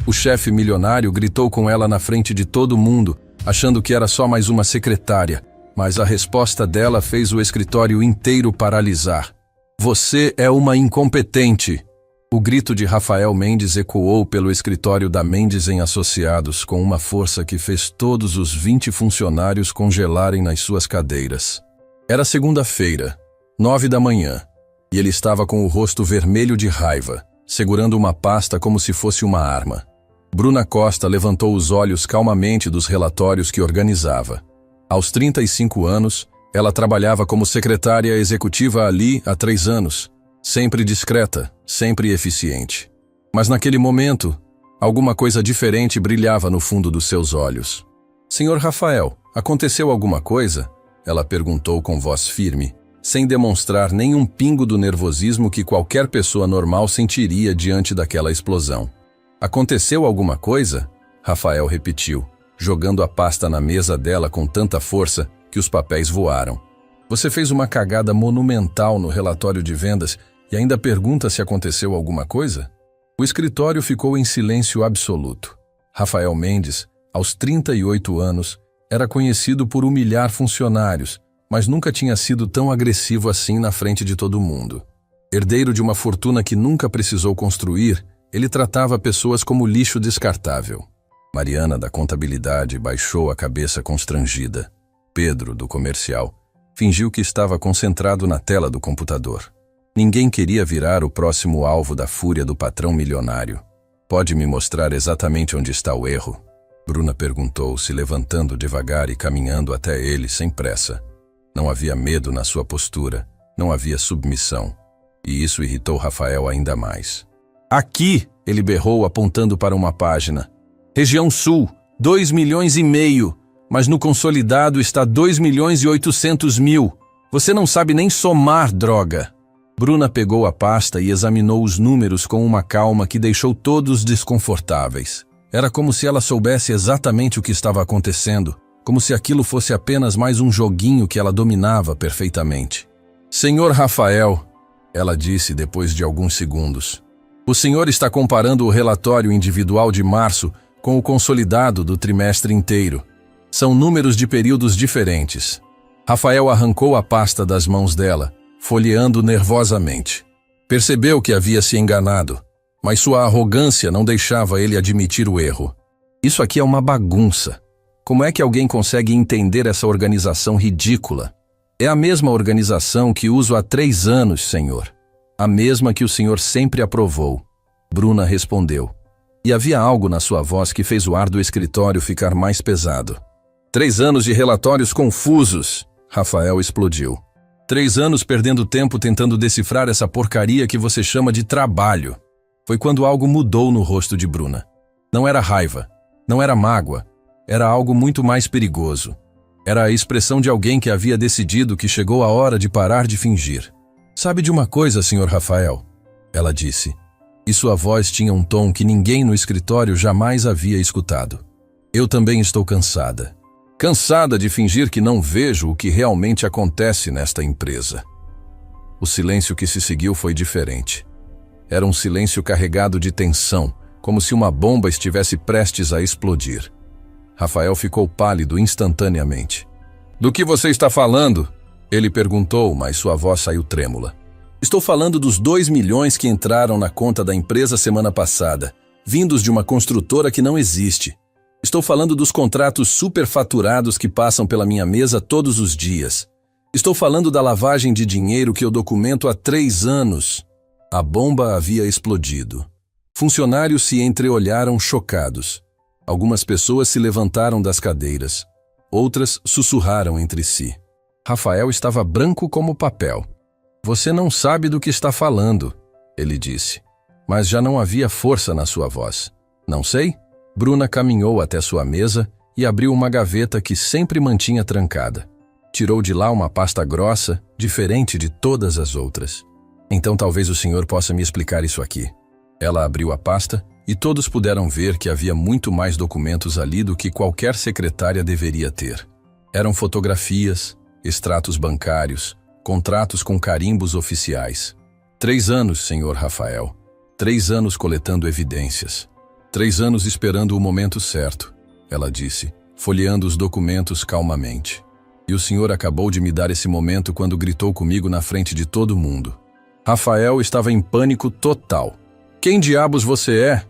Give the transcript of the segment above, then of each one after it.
O chefe milionário gritou com ela na frente de todo mundo, achando que era só mais uma secretária, mas a resposta dela fez o escritório inteiro paralisar. Você é uma incompetente! O grito de Rafael Mendes ecoou pelo escritório da Mendes em Associados com uma força que fez todos os 20 funcionários congelarem nas suas cadeiras. Era segunda-feira, 9 da manhã, e ele estava com o rosto vermelho de raiva, segurando uma pasta como se fosse uma arma. Bruna Costa levantou os olhos calmamente dos relatórios que organizava. Aos 35 anos, ela trabalhava como secretária executiva ali há 3 anos, sempre discreta, sempre eficiente. Mas naquele momento, alguma coisa diferente brilhava no fundo dos seus olhos. Senhor Rafael, aconteceu alguma coisa? Ela perguntou com voz firme, sem demonstrar nenhum pingo do nervosismo que qualquer pessoa normal sentiria diante daquela explosão. Aconteceu alguma coisa? Rafael repetiu, jogando a pasta na mesa dela com tanta força que os papéis voaram. Você fez uma cagada monumental no relatório de vendas e ainda pergunta se aconteceu alguma coisa? O escritório ficou em silêncio absoluto. Rafael Mendes, aos 38 anos, era conhecido por humilhar funcionários, mas nunca tinha sido tão agressivo assim na frente de todo mundo. Herdeiro de uma fortuna que nunca precisou construir, ele tratava pessoas como lixo descartável. Mariana, da contabilidade, baixou a cabeça constrangida. Pedro, do comercial, fingiu que estava concentrado na tela do computador. Ninguém queria virar o próximo alvo da fúria do patrão milionário. Pode me mostrar exatamente onde está o erro? Bruna perguntou, se levantando devagar e caminhando até ele sem pressa. Não havia medo na sua postura, não havia submissão. E isso irritou Rafael ainda mais. Aqui, ele berrou apontando para uma página. Região Sul, 2,5 milhões, mas no consolidado está 2,8 milhões. Você não sabe nem somar, droga. Bruna pegou a pasta e examinou os números com uma calma que deixou todos desconfortáveis. Era como se ela soubesse exatamente o que estava acontecendo, como se aquilo fosse apenas mais um joguinho que ela dominava perfeitamente. Senhor Rafael, ela disse depois de alguns segundos, o senhor está comparando o relatório individual de março com o consolidado do trimestre inteiro. São números de períodos diferentes. Rafael arrancou a pasta das mãos dela, folheando nervosamente. Percebeu que havia se enganado, mas sua arrogância não deixava ele admitir o erro. Isso aqui é uma bagunça. Como é que alguém consegue entender essa organização ridícula? É a mesma organização que uso há 3 anos, senhor. A mesma que o senhor sempre aprovou. Bruna respondeu. E havia algo na sua voz que fez o ar do escritório ficar mais pesado. 3 anos de relatórios confusos, Rafael explodiu. 3 anos perdendo tempo tentando decifrar essa porcaria que você chama de trabalho. Foi quando algo mudou no rosto de Bruna. Não era raiva, não era mágoa, era algo muito mais perigoso. Era a expressão de alguém que havia decidido que chegou a hora de parar de fingir. Sabe de uma coisa, senhor Rafael? Ela disse. E sua voz tinha um tom que ninguém no escritório jamais havia escutado. Eu também estou cansada. Cansada de fingir que não vejo o que realmente acontece nesta empresa. O silêncio que se seguiu foi diferente. Era um silêncio carregado de tensão, como se uma bomba estivesse prestes a explodir. Rafael ficou pálido instantaneamente. Do que você está falando? Ele perguntou, mas sua voz saiu trêmula. Estou falando dos 2 milhões que entraram na conta da empresa semana passada, vindos de uma construtora que não existe. Estou falando dos contratos superfaturados que passam pela minha mesa todos os dias. Estou falando da lavagem de dinheiro que eu documento há 3 anos. A bomba havia explodido. Funcionários se entreolharam chocados. Algumas pessoas se levantaram das cadeiras. Outras sussurraram entre si. Rafael estava branco como papel. Você não sabe do que está falando, ele disse. Mas já não havia força na sua voz. Não sei? Bruna caminhou até sua mesa e abriu uma gaveta que sempre mantinha trancada. Tirou de lá uma pasta grossa, diferente de todas as outras. Então talvez o senhor possa me explicar isso aqui. Ela abriu a pasta e todos puderam ver que havia muito mais documentos ali do que qualquer secretária deveria ter. Eram fotografias, extratos bancários, contratos com carimbos oficiais. 3 anos, senhor Rafael. 3 anos coletando evidências. 3 anos esperando o momento certo, ela disse, folheando os documentos calmamente. E o senhor acabou de me dar esse momento quando gritou comigo na frente de todo mundo. Rafael estava em pânico total. Quem diabos você é?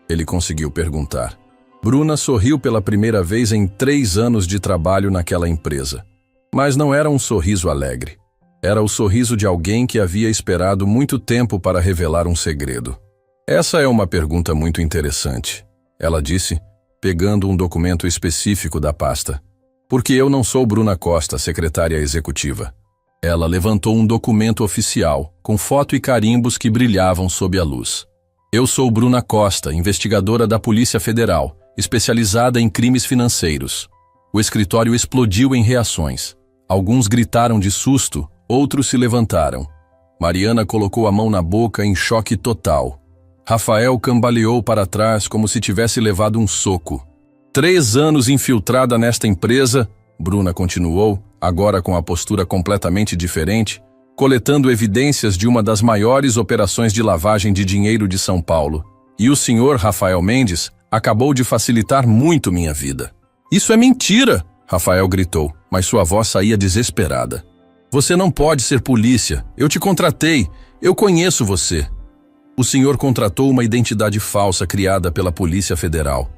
Ele conseguiu perguntar. Bruna sorriu pela primeira vez em 3 anos de trabalho naquela empresa. Mas não era um sorriso alegre. Era o sorriso de alguém que havia esperado muito tempo para revelar um segredo. Essa é uma pergunta muito interessante, ela disse, pegando um documento específico da pasta. Porque eu não sou Bruna Costa, secretária executiva. Ela levantou um documento oficial, com foto e carimbos que brilhavam sob a luz. Eu sou Bruna Costa, investigadora da Polícia Federal, especializada em crimes financeiros. O escritório explodiu em reações. Alguns gritaram de susto, outros se levantaram. Mariana colocou a mão na boca em choque total. Rafael cambaleou para trás como se tivesse levado um soco. 3 anos infiltrada nesta empresa, Bruna continuou, agora com a postura completamente diferente, coletando evidências de uma das maiores operações de lavagem de dinheiro de São Paulo. E o senhor Rafael Mendes acabou de facilitar muito minha vida. Isso é mentira! Rafael gritou, mas sua voz saía desesperada. Você não pode ser polícia. Eu te contratei. Eu conheço você. O senhor contratou uma identidade falsa criada pela Polícia Federal.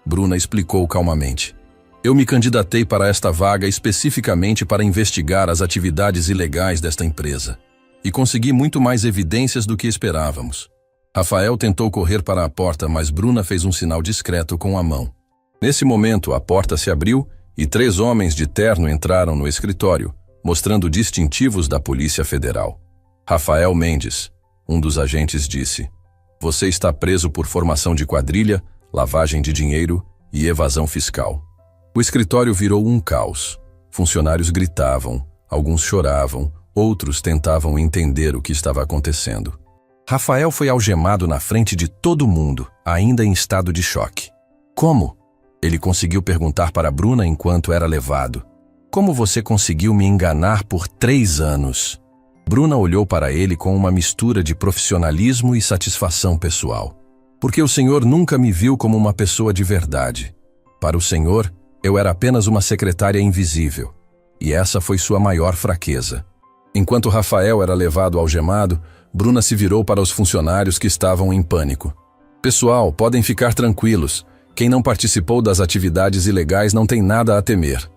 Bruna explicou calmamente. Eu me candidatei para esta vaga especificamente para investigar as atividades ilegais desta empresa. E consegui muito mais evidências do que esperávamos. Rafael tentou correr para a porta, mas Bruna fez um sinal discreto com a mão. Nesse momento, a porta se abriu e 3 homens de terno entraram no escritório, mostrando distintivos da Polícia Federal. Rafael Mendes, um dos agentes, disse: Você está preso por formação de quadrilha, lavagem de dinheiro e evasão fiscal. O escritório virou um caos. Funcionários gritavam, alguns choravam, outros tentavam entender o que estava acontecendo. Rafael foi algemado na frente de todo mundo, ainda em estado de choque. Como? Ele conseguiu perguntar para Bruna enquanto era levado. Como você conseguiu me enganar por 3 anos? Bruna olhou para ele com uma mistura de profissionalismo e satisfação pessoal. Porque o senhor nunca me viu como uma pessoa de verdade. Para o senhor, eu era apenas uma secretária invisível. E essa foi sua maior fraqueza. Enquanto Rafael era levado algemado, Bruna se virou para os funcionários que estavam em pânico. Pessoal, podem ficar tranquilos. Quem não participou das atividades ilegais não tem nada a temer.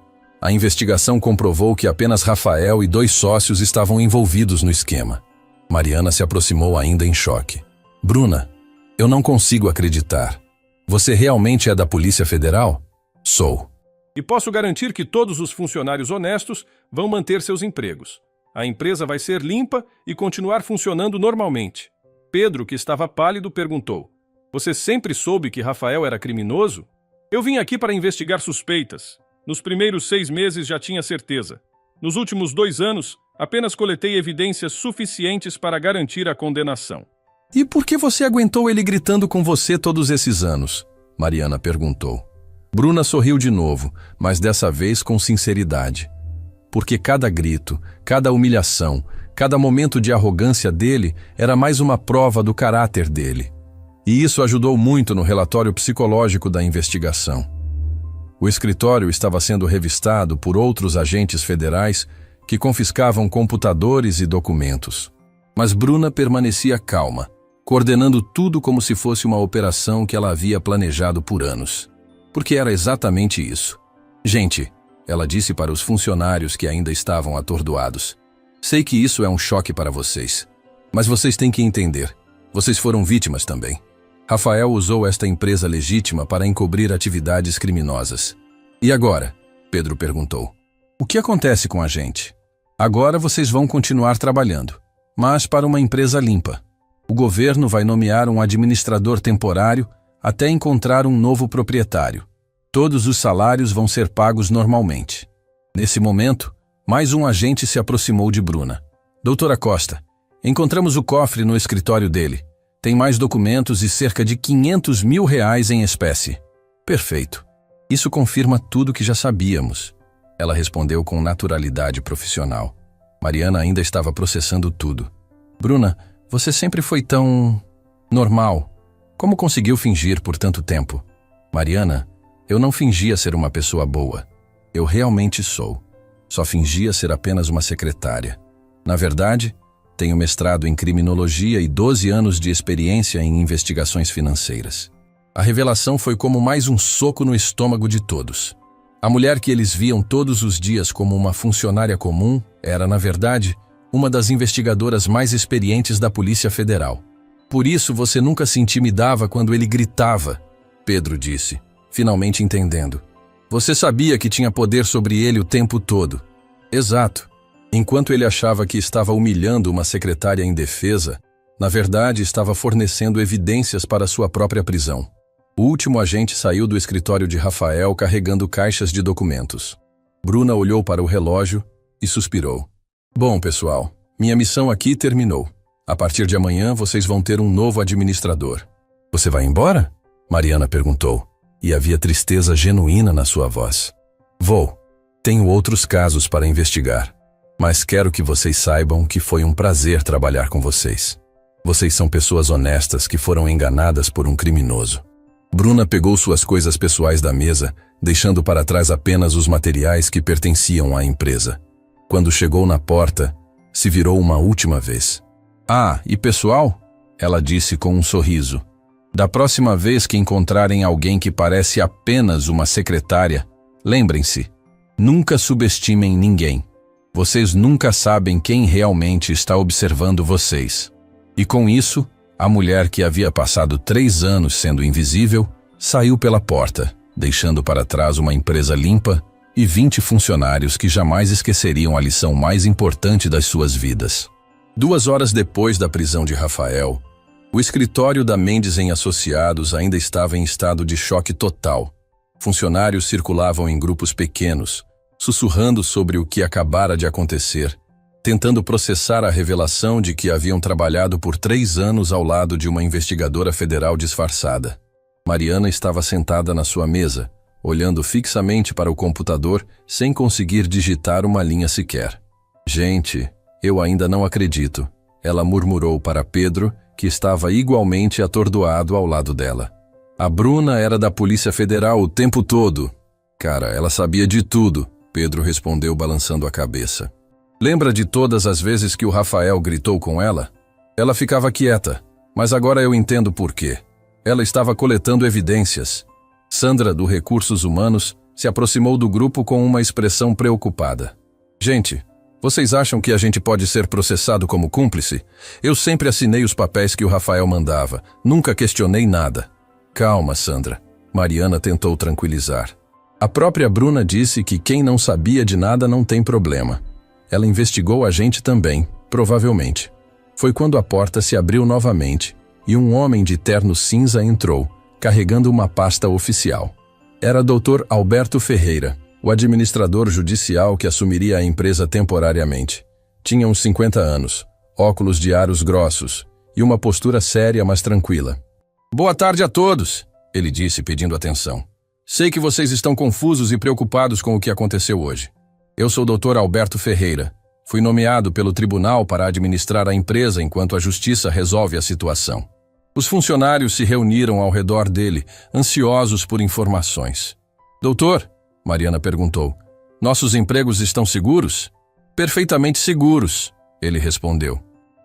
A investigação comprovou que apenas Rafael e 2 sócios estavam envolvidos no esquema. Mariana se aproximou ainda em choque. Bruna, eu não consigo acreditar. Você realmente é da Polícia Federal? Sou. E posso garantir que todos os funcionários honestos vão manter seus empregos. A empresa vai ser limpa e continuar funcionando normalmente. Pedro, que estava pálido, perguntou: Você sempre soube que Rafael era criminoso? Eu vim aqui para investigar suspeitas. Nos primeiros 6 meses já tinha certeza. Nos últimos 2 anos, apenas coletei evidências suficientes para garantir a condenação. E por que você aguentou ele gritando com você todos esses anos? Mariana perguntou. Bruna sorriu de novo, mas dessa vez com sinceridade. Porque cada grito, cada humilhação, cada momento de arrogância dele era mais uma prova do caráter dele. E isso ajudou muito no relatório psicológico da investigação. O escritório estava sendo revistado por outros agentes federais que confiscavam computadores e documentos. Mas Bruna permanecia calma, coordenando tudo como se fosse uma operação que ela havia planejado por anos. Porque era exatamente isso. Gente, ela disse para os funcionários que ainda estavam atordoados, sei que isso é um choque para vocês, mas vocês têm que entender, vocês foram vítimas também. Rafael usou esta empresa legítima para encobrir atividades criminosas. E agora? Pedro perguntou. O que acontece com a gente? Agora vocês vão continuar trabalhando, mas para uma empresa limpa. O governo vai nomear um administrador temporário até encontrar um novo proprietário. Todos os salários vão ser pagos normalmente. Nesse momento, mais um agente se aproximou de Bruna. Doutora Costa, encontramos o cofre no escritório dele. Tem mais documentos e cerca de R$500 mil em espécie. Perfeito. Isso confirma tudo que já sabíamos. Ela respondeu com naturalidade profissional. Mariana ainda estava processando tudo. Bruna, você sempre foi tão normal. Como conseguiu fingir por tanto tempo? Mariana, eu não fingia ser uma pessoa boa. Eu realmente sou. Só fingia ser apenas uma secretária. Na verdade, tenho mestrado em criminologia e 12 anos de experiência em investigações financeiras. A revelação foi como mais um soco no estômago de todos. A mulher que eles viam todos os dias como uma funcionária comum era, na verdade, uma das investigadoras mais experientes da Polícia Federal. Por isso você nunca se intimidava quando ele gritava, Pedro disse, finalmente entendendo. Você sabia que tinha poder sobre ele o tempo todo. Exato. Enquanto ele achava que estava humilhando uma secretária indefesa, na verdade estava fornecendo evidências para sua própria prisão. O último agente saiu do escritório de Rafael carregando caixas de documentos. Bruna olhou para o relógio e suspirou. Bom, pessoal, minha missão aqui terminou. A partir de amanhã vocês vão ter um novo administrador. Você vai embora? Mariana perguntou, e havia tristeza genuína na sua voz. Vou. Tenho outros casos para investigar, mas quero que vocês saibam que foi um prazer trabalhar com vocês. Vocês são pessoas honestas que foram enganadas por um criminoso. Bruna pegou suas coisas pessoais da mesa, deixando para trás apenas os materiais que pertenciam à empresa. Quando chegou na porta, se virou uma última vez. Ah, e pessoal? Ela disse com um sorriso. Da próxima vez que encontrarem alguém que parece apenas uma secretária, lembrem-se, nunca subestimem ninguém. Vocês nunca sabem quem realmente está observando vocês. E com isso, a mulher que havia passado 3 anos sendo invisível, saiu pela porta, deixando para trás uma empresa limpa e 20 funcionários que jamais esqueceriam a lição mais importante das suas vidas. 2 horas depois da prisão de Rafael, o escritório da Mendes em Associados ainda estava em estado de choque total. Funcionários circulavam em grupos pequenos, sussurrando sobre o que acabara de acontecer, tentando processar a revelação de que haviam trabalhado por 3 anos ao lado de uma investigadora federal disfarçada. Mariana estava sentada na sua mesa, olhando fixamente para o computador sem conseguir digitar uma linha sequer. Gente, eu ainda não acredito, ela murmurou para Pedro, que estava igualmente atordoado ao lado dela. A Bruna era da Polícia Federal o tempo todo. Cara, ela sabia de tudo, Pedro respondeu balançando a cabeça. Lembra de todas as vezes que o Rafael gritou com ela? Ela ficava quieta, mas agora eu entendo por quê. Ela estava coletando evidências. Sandra, do Recursos Humanos, se aproximou do grupo com uma expressão preocupada. Gente, vocês acham que a gente pode ser processado como cúmplice? Eu sempre assinei os papéis que o Rafael mandava, nunca questionei nada. Calma, Sandra. Mariana tentou tranquilizar. A própria Bruna disse que quem não sabia de nada não tem problema. Ela investigou a gente também, provavelmente. Foi quando a porta se abriu novamente e um homem de terno cinza entrou, carregando uma pasta oficial. Era Dr. Alberto Ferreira, o administrador judicial que assumiria a empresa temporariamente. Tinha uns 50 anos, óculos de aros grossos e uma postura séria, mas tranquila. Boa tarde a todos, ele disse pedindo atenção. Sei que vocês estão confusos e preocupados com o que aconteceu hoje. Eu sou o Dr. Alberto Ferreira. Fui nomeado pelo tribunal para administrar a empresa enquanto a justiça resolve a situação. Os funcionários se reuniram ao redor dele, ansiosos por informações. Doutor, Mariana perguntou, nossos empregos estão seguros? Perfeitamente seguros, ele respondeu.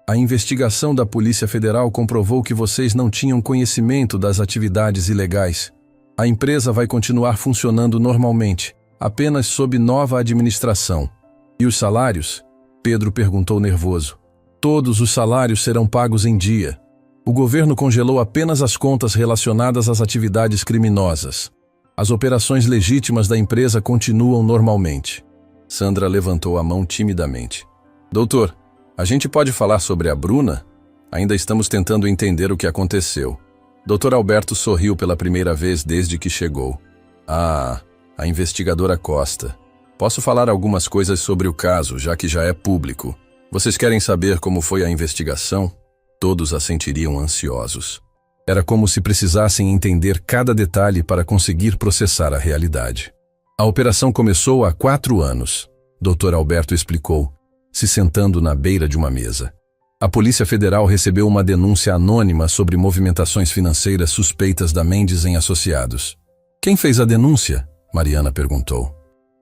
A investigação da Polícia Federal comprovou que vocês não tinham conhecimento das atividades ilegais. A empresa vai continuar funcionando normalmente, apenas sob nova administração. E os salários? Pedro perguntou nervoso. Todos os salários serão pagos em dia. O governo congelou apenas as contas relacionadas às atividades criminosas. As operações legítimas da empresa continuam normalmente. Sandra levantou a mão timidamente. Doutor, a gente pode falar sobre a Bruna? Ainda estamos tentando entender o que aconteceu. Dr. Alberto sorriu pela primeira vez desde que chegou. Ah, a investigadora Costa. Posso falar algumas coisas sobre o caso, já que já é público. Vocês querem saber como foi a investigação? Todos assentiriam ansiosos. Era como se precisassem entender cada detalhe para conseguir processar a realidade. A operação começou há 4 anos, Dr. Alberto explicou, se sentando na beira de uma mesa. A Polícia Federal recebeu uma denúncia anônima sobre movimentações financeiras suspeitas da Mendes em Associados. Quem fez a denúncia? Mariana perguntou.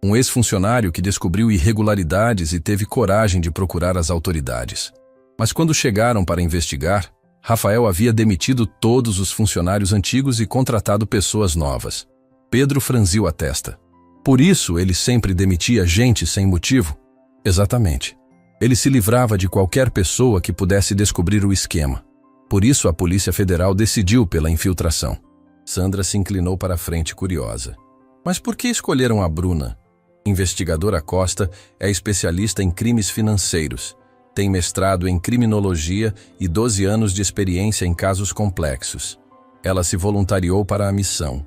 Um ex-funcionário que descobriu irregularidades e teve coragem de procurar as autoridades. Mas quando chegaram para investigar, Rafael havia demitido todos os funcionários antigos e contratado pessoas novas. Pedro franziu a testa. Por isso ele sempre demitia gente sem motivo? Exatamente. Ele se livrava de qualquer pessoa que pudesse descobrir o esquema. Por isso a Polícia Federal decidiu pela infiltração. Sandra se inclinou para a frente curiosa. Mas por que escolheram a Bruna? Investigadora Costa é especialista em crimes financeiros. Tem mestrado em criminologia e 12 anos de experiência em casos complexos. Ela se voluntariou para a missão.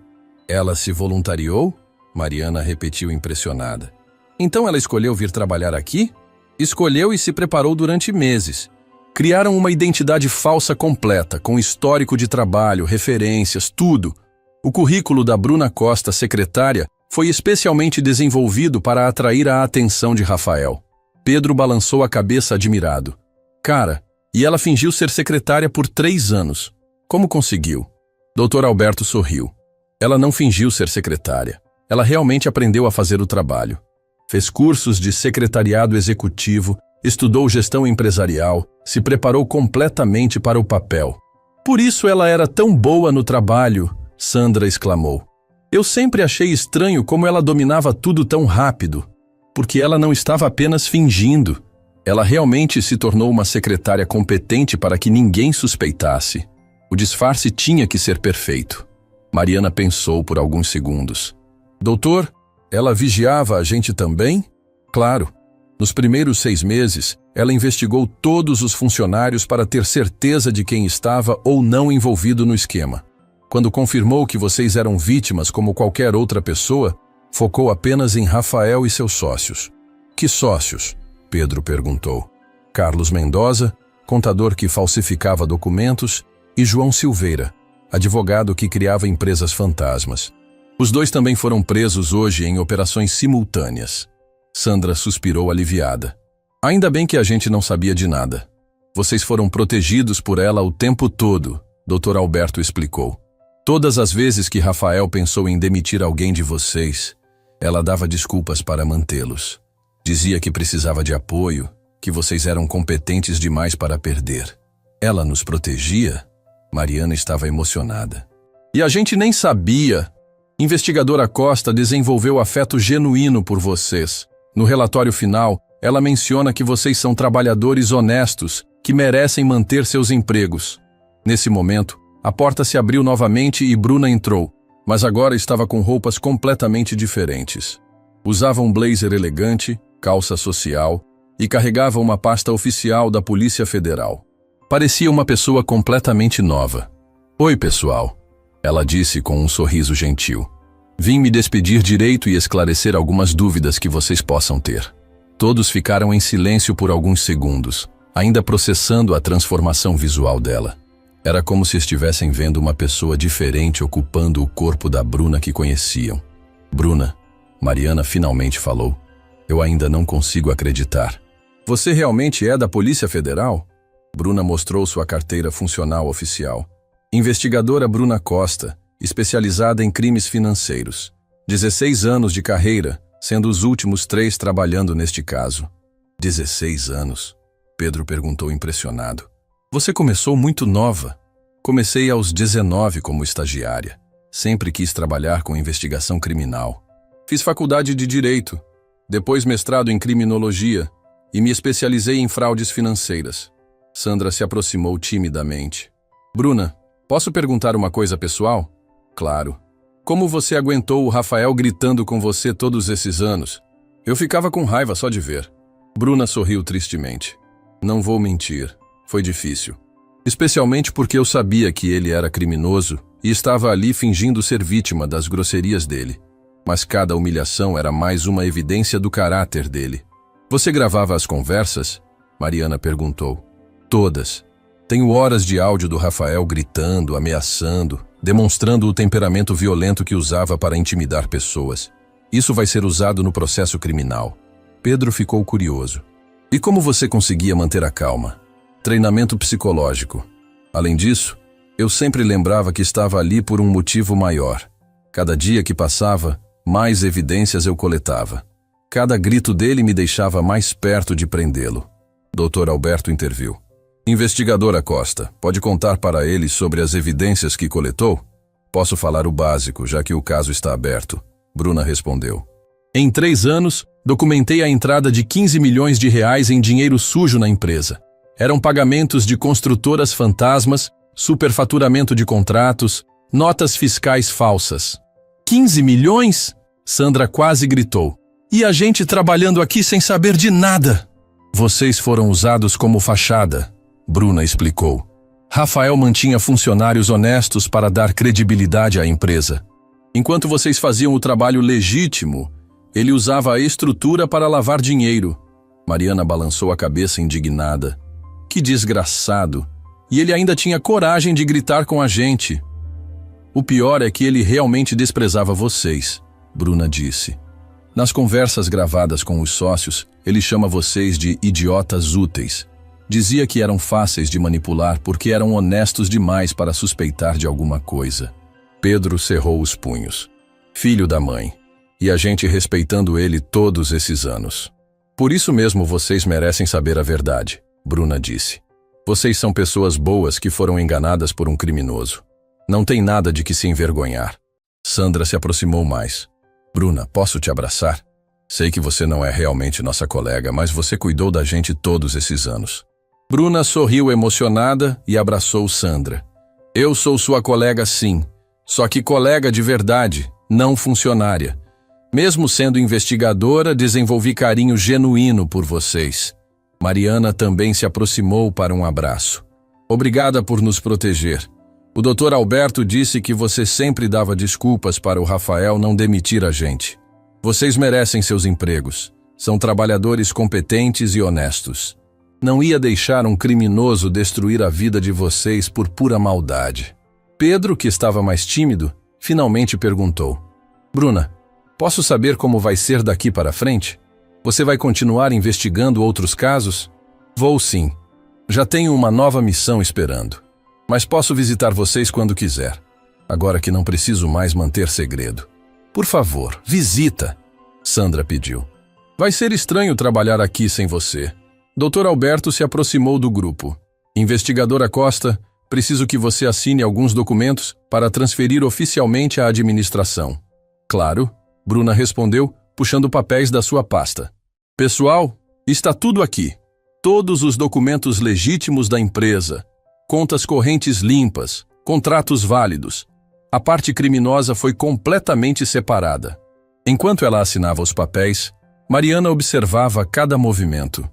Ela se voluntariou? Mariana repetiu impressionada. Então ela escolheu vir trabalhar aqui? Escolheu e se preparou durante meses. Criaram uma identidade falsa completa, com histórico de trabalho, referências, tudo. O currículo da Bruna Costa, secretária, foi especialmente desenvolvido para atrair a atenção de Rafael. Pedro balançou a cabeça admirado. Cara, e ela fingiu ser secretária por 3 anos. Como conseguiu? Dr. Alberto sorriu. Ela não fingiu ser secretária. Ela realmente aprendeu a fazer o trabalho. Fez cursos de secretariado executivo, estudou gestão empresarial, se preparou completamente para o papel. Por isso ela era tão boa no trabalho, Sandra exclamou. Eu sempre achei estranho como ela dominava tudo tão rápido, porque ela não estava apenas fingindo. Ela realmente se tornou uma secretária competente para que ninguém suspeitasse. O disfarce tinha que ser perfeito. Mariana pensou por alguns segundos. Doutor, ela vigiava a gente também? Claro. Nos primeiros 6 meses, ela investigou todos os funcionários para ter certeza de quem estava ou não envolvido no esquema. Quando confirmou que vocês eram vítimas como qualquer outra pessoa, focou apenas em Rafael e seus sócios. Que sócios? Pedro perguntou. Carlos Mendoza, contador que falsificava documentos, e João Silveira, advogado que criava empresas fantasmas. Os 2 também foram presos hoje em operações simultâneas. Sandra suspirou aliviada. Ainda bem que a gente não sabia de nada. Vocês foram protegidos por ela o tempo todo, Dr. Alberto explicou. Todas as vezes que Rafael pensou em demitir alguém de vocês, ela dava desculpas para mantê-los. Dizia que precisava de apoio, que vocês eram competentes demais para perder. Ela nos protegia? Mariana estava emocionada. E a gente nem sabia. Investigadora Costa desenvolveu afeto genuíno por vocês. No relatório final, ela menciona que vocês são trabalhadores honestos, que merecem manter seus empregos. Nesse momento, a porta se abriu novamente e Bruna entrou, mas agora estava com roupas completamente diferentes. Usava um blazer elegante, calça social e carregava uma pasta oficial da Polícia Federal. Parecia uma pessoa completamente nova. Oi, pessoal, ela disse com um sorriso gentil. Vim me despedir direito e esclarecer algumas dúvidas que vocês possam ter. Todos ficaram em silêncio por alguns segundos, ainda processando a transformação visual dela. Era como se estivessem vendo uma pessoa diferente ocupando o corpo da Bruna que conheciam. Bruna, Mariana finalmente falou. Eu ainda não consigo acreditar. Você realmente é da Polícia Federal? Bruna mostrou sua carteira funcional oficial. Investigadora Bruna Costa, especializada em crimes financeiros. 16 anos de carreira, sendo os últimos 3 trabalhando neste caso. 16 anos? Pedro perguntou impressionado. Você começou muito nova. Comecei aos 19 como estagiária. Sempre quis trabalhar com investigação criminal. Fiz faculdade de Direito, depois mestrado em Criminologia e me especializei em fraudes financeiras. Sandra se aproximou timidamente. Bruna, posso perguntar uma coisa pessoal? Claro. Como você aguentou o Rafael gritando com você todos esses anos? Eu ficava com raiva só de ver. Bruna sorriu tristemente. Não vou mentir, foi difícil. Especialmente porque eu sabia que ele era criminoso e estava ali fingindo ser vítima das grosserias dele. Mas cada humilhação era mais uma evidência do caráter dele. Você gravava as conversas? Mariana perguntou. Todas. Tenho horas de áudio do Rafael gritando, ameaçando, demonstrando o temperamento violento que usava para intimidar pessoas. Isso vai ser usado no processo criminal. Pedro ficou curioso. E como você conseguia manter a calma? Treinamento psicológico. Além disso, eu sempre lembrava que estava ali por um motivo maior. Cada dia que passava, mais evidências eu coletava. Cada grito dele me deixava mais perto de prendê-lo. Dr. Alberto interviu. Investigadora Costa, pode contar para ele sobre as evidências que coletou? Posso falar o básico, já que o caso está aberto. Bruna respondeu. Em 3 anos, documentei a entrada de 15 milhões de reais em dinheiro sujo na empresa. Eram pagamentos de construtoras fantasmas, superfaturamento de contratos, notas fiscais falsas. 15 milhões? Sandra quase gritou. E a gente trabalhando aqui sem saber de nada. Vocês foram usados como fachada, Bruna explicou. Rafael mantinha funcionários honestos para dar credibilidade à empresa. Enquanto vocês faziam o trabalho legítimo, ele usava a estrutura para lavar dinheiro. Mariana balançou a cabeça indignada. Que desgraçado! E ele ainda tinha coragem de gritar com a gente. O pior é que ele realmente desprezava vocês, Bruna disse. Nas conversas gravadas com os sócios, ele chama vocês de idiotas úteis. Dizia que eram fáceis de manipular porque eram honestos demais para suspeitar de alguma coisa. Pedro cerrou os punhos. Filho da mãe. E a gente respeitando ele todos esses anos. Por isso mesmo vocês merecem saber a verdade, Bruna disse. Vocês são pessoas boas que foram enganadas por um criminoso. Não tem nada de que se envergonhar. Sandra se aproximou mais. Bruna, posso te abraçar? Sei que você não é realmente nossa colega, mas você cuidou da gente todos esses anos. Bruna sorriu emocionada e abraçou Sandra. Eu sou sua colega sim, só que colega de verdade, não funcionária. Mesmo sendo investigadora, desenvolvi carinho genuíno por vocês. Mariana também se aproximou para um abraço. Obrigada por nos proteger. O Dr. Alberto disse que você sempre dava desculpas para o Rafael não demitir a gente. Vocês merecem seus empregos. São trabalhadores competentes e honestos. Não ia deixar um criminoso destruir a vida de vocês por pura maldade. Pedro, que estava mais tímido, finalmente perguntou. Bruna, posso saber como vai ser daqui para frente? Você vai continuar investigando outros casos? Vou sim. Já tenho uma nova missão esperando. Mas posso visitar vocês quando quiser. Agora que não preciso mais manter segredo. Por favor, visita, Sandra pediu. Vai ser estranho trabalhar aqui sem você. Dr. Alberto se aproximou do grupo. Investigadora Costa, preciso que você assine alguns documentos para transferir oficialmente à administração. Claro, Bruna respondeu, puxando papéis da sua pasta. Pessoal, está tudo aqui. Todos os documentos legítimos da empresa. Contas correntes limpas, contratos válidos. A parte criminosa foi completamente separada. Enquanto ela assinava os papéis, Mariana observava cada movimento.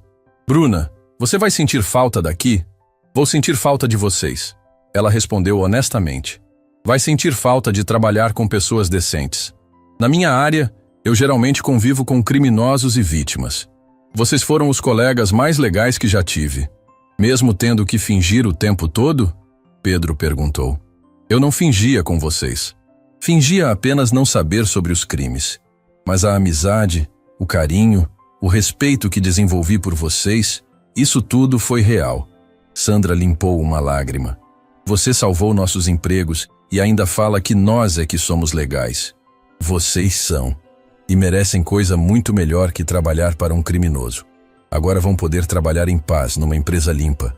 Bruna, você vai sentir falta daqui? Vou sentir falta de vocês. Ela respondeu honestamente. Vai sentir falta de trabalhar com pessoas decentes. Na minha área, eu geralmente convivo com criminosos e vítimas. Vocês foram os colegas mais legais que já tive. Mesmo tendo que fingir o tempo todo? Pedro perguntou. Eu não fingia com vocês. Fingia apenas não saber sobre os crimes. Mas a amizade, o carinho, o respeito que desenvolvi por vocês, isso tudo foi real. Sandra limpou uma lágrima. Você salvou nossos empregos e ainda fala que nós é que somos legais. Vocês são. E merecem coisa muito melhor que trabalhar para um criminoso. Agora vão poder trabalhar em paz numa empresa limpa.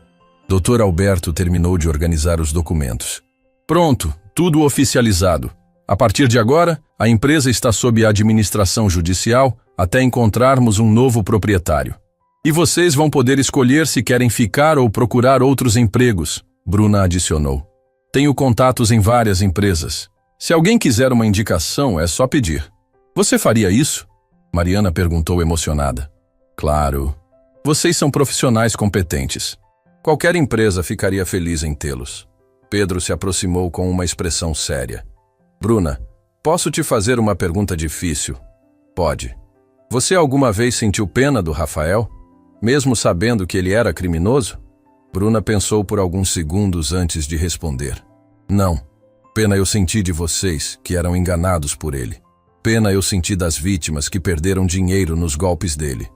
Dr. Alberto terminou de organizar os documentos. Pronto, tudo oficializado. A partir de agora, a empresa está sob a administração judicial até encontrarmos um novo proprietário. E vocês vão poder escolher se querem ficar ou procurar outros empregos, Bruna adicionou. Tenho contatos em várias empresas. Se alguém quiser uma indicação, é só pedir. Você faria isso? Mariana perguntou emocionada. Claro. Vocês são profissionais competentes. Qualquer empresa ficaria feliz em tê-los. Pedro se aproximou com uma expressão séria. Bruna, posso te fazer uma pergunta difícil? Pode. Você alguma vez sentiu pena do Rafael? Mesmo sabendo que ele era criminoso? Bruna pensou por alguns segundos antes de responder. Não. Pena eu senti de vocês, que eram enganados por ele. Pena eu senti das vítimas que perderam dinheiro nos golpes dele.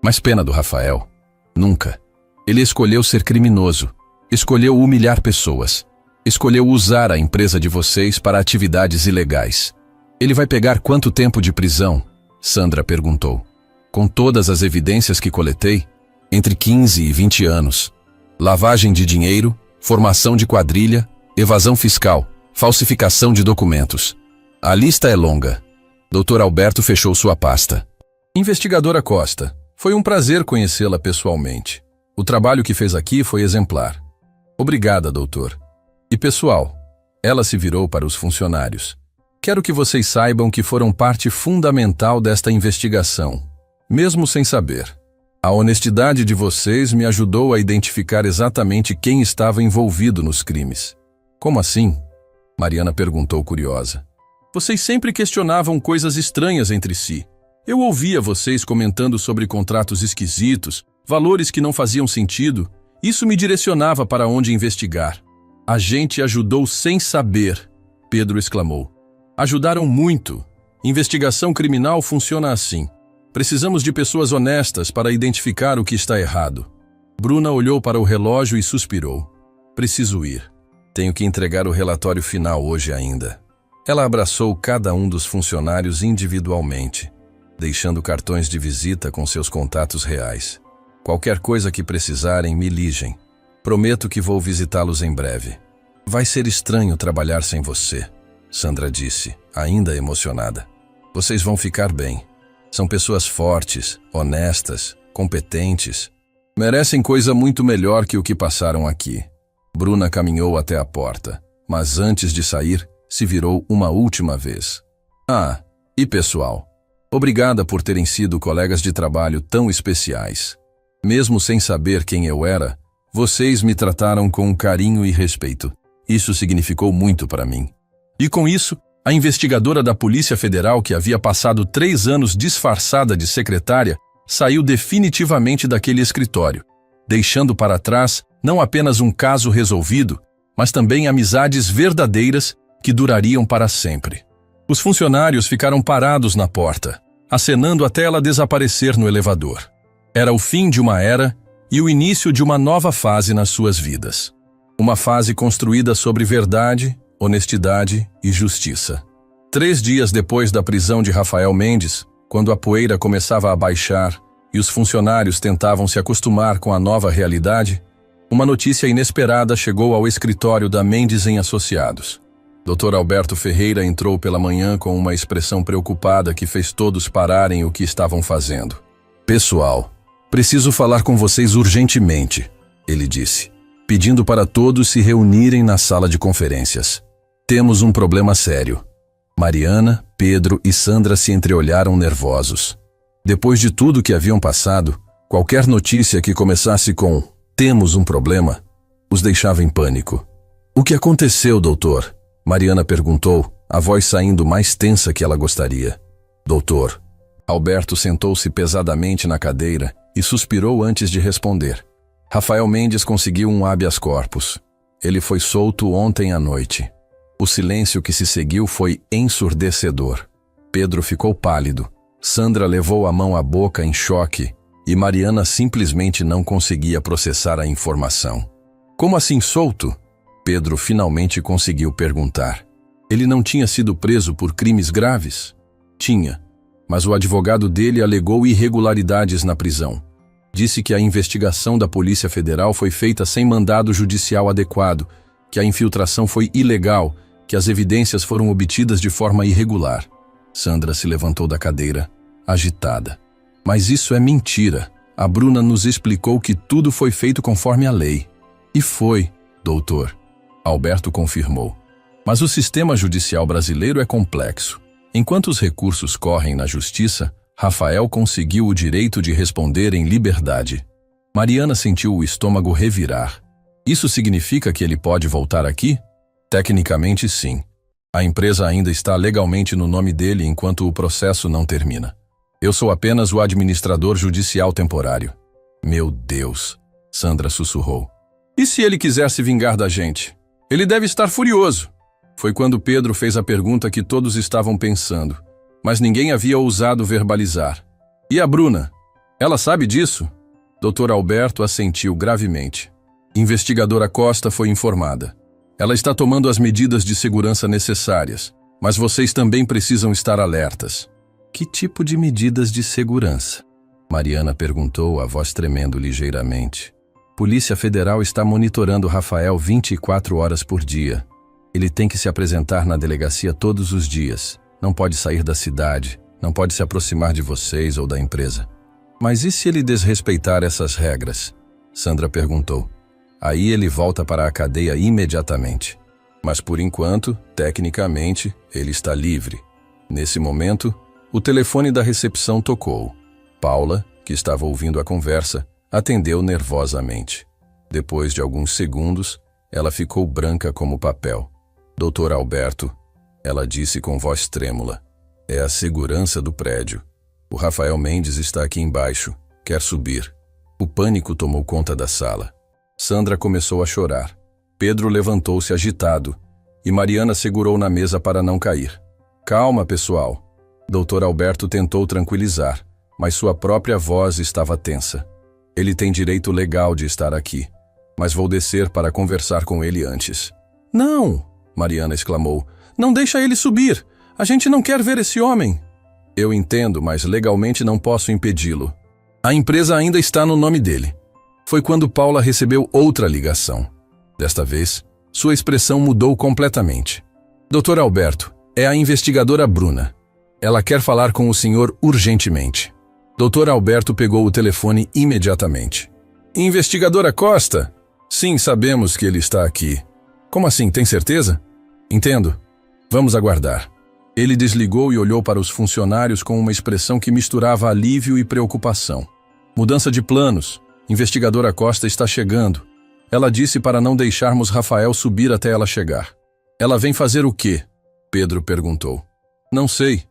Mas pena do Rafael? Nunca. Ele escolheu ser criminoso, escolheu humilhar pessoas, escolheu usar a empresa de vocês para atividades ilegais. Ele vai pegar quanto tempo de prisão? Sandra perguntou. Com todas as evidências que coletei, entre 15 e 20 anos. Lavagem de dinheiro, formação de quadrilha, evasão fiscal, falsificação de documentos. A lista é longa. Dr. Alberto fechou sua pasta. Investigadora Costa, foi um prazer conhecê-la pessoalmente. O trabalho que fez aqui foi exemplar. Obrigada, doutor. E pessoal, ela se virou para os funcionários. Quero que vocês saibam que foram parte fundamental desta investigação, mesmo sem saber. A honestidade de vocês me ajudou a identificar exatamente quem estava envolvido nos crimes. Como assim? Mariana perguntou curiosa. Vocês sempre questionavam coisas estranhas entre si. Eu ouvia vocês comentando sobre contratos esquisitos, valores que não faziam sentido. Isso me direcionava para onde investigar. A gente ajudou sem saber, Pedro exclamou. Ajudaram muito. Investigação criminal funciona assim. Precisamos de pessoas honestas para identificar o que está errado. Bruna olhou para o relógio e suspirou. Preciso ir. Tenho que entregar o relatório final hoje ainda. Ela abraçou cada um dos funcionários individualmente, deixando cartões de visita com seus contatos reais. Qualquer coisa que precisarem, me ligem. Prometo que vou visitá-los em breve. Vai ser estranho trabalhar sem você, Sandra disse, ainda emocionada. Vocês vão ficar bem. São pessoas fortes, honestas, competentes. Merecem coisa muito melhor que o que passaram aqui. Bruna caminhou até a porta, mas antes de sair, se virou uma última vez. Ah, e pessoal, obrigada por terem sido colegas de trabalho tão especiais. Mesmo sem saber quem eu era, vocês me trataram com carinho e respeito. Isso significou muito para mim. E com isso, a investigadora da Polícia Federal, que havia passado 3 anos disfarçada de secretária, saiu definitivamente daquele escritório, deixando para trás não apenas um caso resolvido, mas também amizades verdadeiras que durariam para sempre. Os funcionários ficaram parados na porta, acenando até ela desaparecer no elevador. Era o fim de uma era e o início de uma nova fase nas suas vidas. Uma fase construída sobre verdade, honestidade e justiça. 3 dias depois da prisão de Rafael Mendes, quando a poeira começava a baixar e os funcionários tentavam se acostumar com a nova realidade, uma notícia inesperada chegou ao escritório da Mendes em Associados. Dr. Alberto Ferreira entrou pela manhã com uma expressão preocupada que fez todos pararem o que estavam fazendo. Pessoal, preciso falar com vocês urgentemente, ele disse, pedindo para todos se reunirem na sala de conferências. Temos um problema sério. Mariana, Pedro e Sandra se entreolharam nervosos. Depois de tudo que haviam passado, qualquer notícia que começasse com "temos um problema" os deixava em pânico. O que aconteceu, doutor? Mariana perguntou, a voz saindo mais tensa que ela gostaria. Doutor. Alberto sentou-se pesadamente na cadeira e suspirou antes de responder. Rafael Mendes conseguiu um habeas corpus. Ele foi solto ontem à noite. O silêncio que se seguiu foi ensurdecedor. Pedro ficou pálido. Sandra levou a mão à boca em choque e Mariana simplesmente não conseguia processar a informação. Como assim solto? Pedro finalmente conseguiu perguntar. Ele não tinha sido preso por crimes graves? Tinha, mas o advogado dele alegou irregularidades na prisão. Disse que a investigação da Polícia Federal foi feita sem mandado judicial adequado, que a infiltração foi ilegal, que as evidências foram obtidas de forma irregular. Sandra se levantou da cadeira, agitada. Mas isso é mentira. A Bruna nos explicou que tudo foi feito conforme a lei. E foi, doutor. Alberto confirmou. Mas o sistema judicial brasileiro é complexo. Enquanto os recursos correm na justiça, Rafael conseguiu o direito de responder em liberdade. Mariana sentiu o estômago revirar. Isso significa que ele pode voltar aqui? Tecnicamente, sim. A empresa ainda está legalmente no nome dele enquanto o processo não termina. Eu sou apenas o administrador judicial temporário. Meu Deus, Sandra sussurrou. E se ele quiser se vingar da gente? Ele deve estar furioso. Foi quando Pedro fez a pergunta que todos estavam pensando, mas ninguém havia ousado verbalizar. E a Bruna? Ela sabe disso? Dr. Alberto assentiu gravemente. Investigadora Costa foi informada. Ela está tomando as medidas de segurança necessárias, mas vocês também precisam estar alertas. Que tipo de medidas de segurança? Mariana perguntou, a voz tremendo ligeiramente. Polícia Federal está monitorando Rafael 24 horas por dia. Ele tem que se apresentar na delegacia todos os dias. Não pode sair da cidade, não pode se aproximar de vocês ou da empresa. Mas e se ele desrespeitar essas regras? Sandra perguntou. Aí ele volta para a cadeia imediatamente. Mas por enquanto, tecnicamente, ele está livre. Nesse momento, o telefone da recepção tocou. Paula, que estava ouvindo a conversa, atendeu nervosamente. Depois de alguns segundos, ela ficou branca como papel. Dr. Alberto, ela disse com voz trêmula. É a segurança do prédio. O Rafael Mendes está aqui embaixo. Quer subir. O pânico tomou conta da sala. Sandra começou a chorar. Pedro levantou-se agitado e Mariana segurou na mesa para não cair. Calma, pessoal. Dr. Alberto tentou tranquilizar, mas sua própria voz estava tensa. Ele tem direito legal de estar aqui, mas vou descer para conversar com ele antes. Não! Mariana exclamou. Não deixa ele subir! A gente não quer ver esse homem! Eu entendo, mas legalmente não posso impedi-lo. A empresa ainda está no nome dele. Foi quando Paula recebeu outra ligação. Desta vez, sua expressão mudou completamente. Dr. Alberto, é a investigadora Bruna. Ela quer falar com o senhor urgentemente. Dr. Alberto pegou o telefone imediatamente. Investigadora Costa? Sim, sabemos que ele está aqui. Como assim, tem certeza? Entendo. Vamos aguardar. Ele desligou e olhou para os funcionários com uma expressão que misturava alívio e preocupação. Mudança de planos. Investigadora Costa está chegando. Ela disse para não deixarmos Rafael subir até ela chegar. Ela vem fazer o quê? Pedro perguntou. Não sei,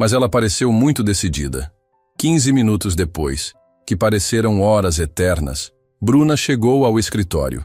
mas ela pareceu muito decidida. 15 minutos depois, que pareceram horas eternas, Bruna chegou ao escritório.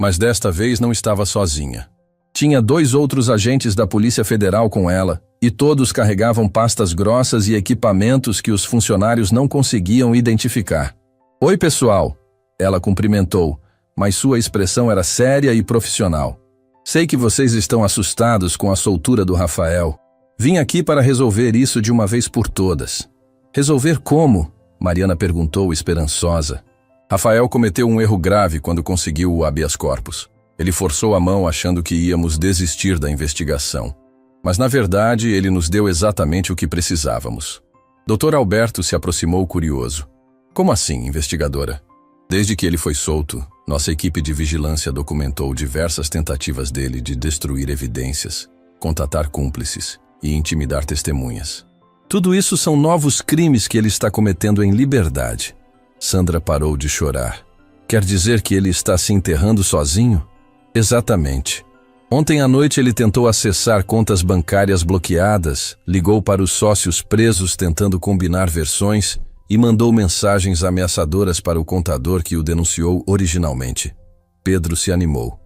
Mas desta vez não estava sozinha. Tinha 2 outros agentes da Polícia Federal com ela, e todos carregavam pastas grossas e equipamentos que os funcionários não conseguiam identificar. Oi, pessoal! Ela cumprimentou, mas sua expressão era séria e profissional. Sei que vocês estão assustados com a soltura do Rafael. Vim aqui para resolver isso de uma vez por todas. Resolver como? Mariana perguntou esperançosa. Rafael cometeu um erro grave quando conseguiu o habeas corpus. Ele forçou a mão achando que íamos desistir da investigação. Mas na verdade ele nos deu exatamente o que precisávamos. Dr. Alberto se aproximou curioso. Como assim, investigadora? Desde que ele foi solto, nossa equipe de vigilância documentou diversas tentativas dele de destruir evidências, contatar cúmplices e intimidar testemunhas. Tudo isso são novos crimes que ele está cometendo em liberdade. Sandra parou de chorar. Quer dizer que ele está se enterrando sozinho? Exatamente. Ontem à noite ele tentou acessar contas bancárias bloqueadas, ligou para os sócios presos tentando combinar versões e mandou mensagens ameaçadoras para o contador que o denunciou originalmente. Pedro se animou.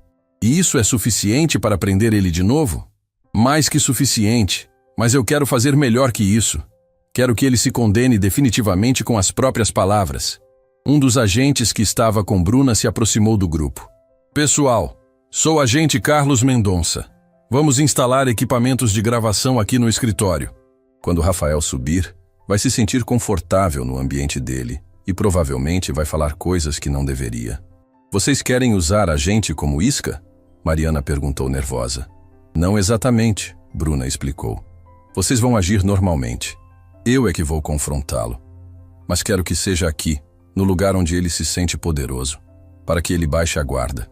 E isso é suficiente para prender ele de novo? Mais que suficiente, mas eu quero fazer melhor que isso. Quero que ele se condene definitivamente com as próprias palavras. Um dos agentes que estava com Bruna se aproximou do grupo. Pessoal, sou o agente Carlos Mendonça. Vamos instalar equipamentos de gravação aqui no escritório. Quando Rafael subir, vai se sentir confortável no ambiente dele e provavelmente vai falar coisas que não deveria. Vocês querem usar a gente como isca? Mariana perguntou nervosa. Não exatamente, Bruna explicou. Vocês vão agir normalmente. Eu é que vou confrontá-lo. Mas quero que seja aqui, no lugar onde ele se sente poderoso, para que ele baixe a guarda.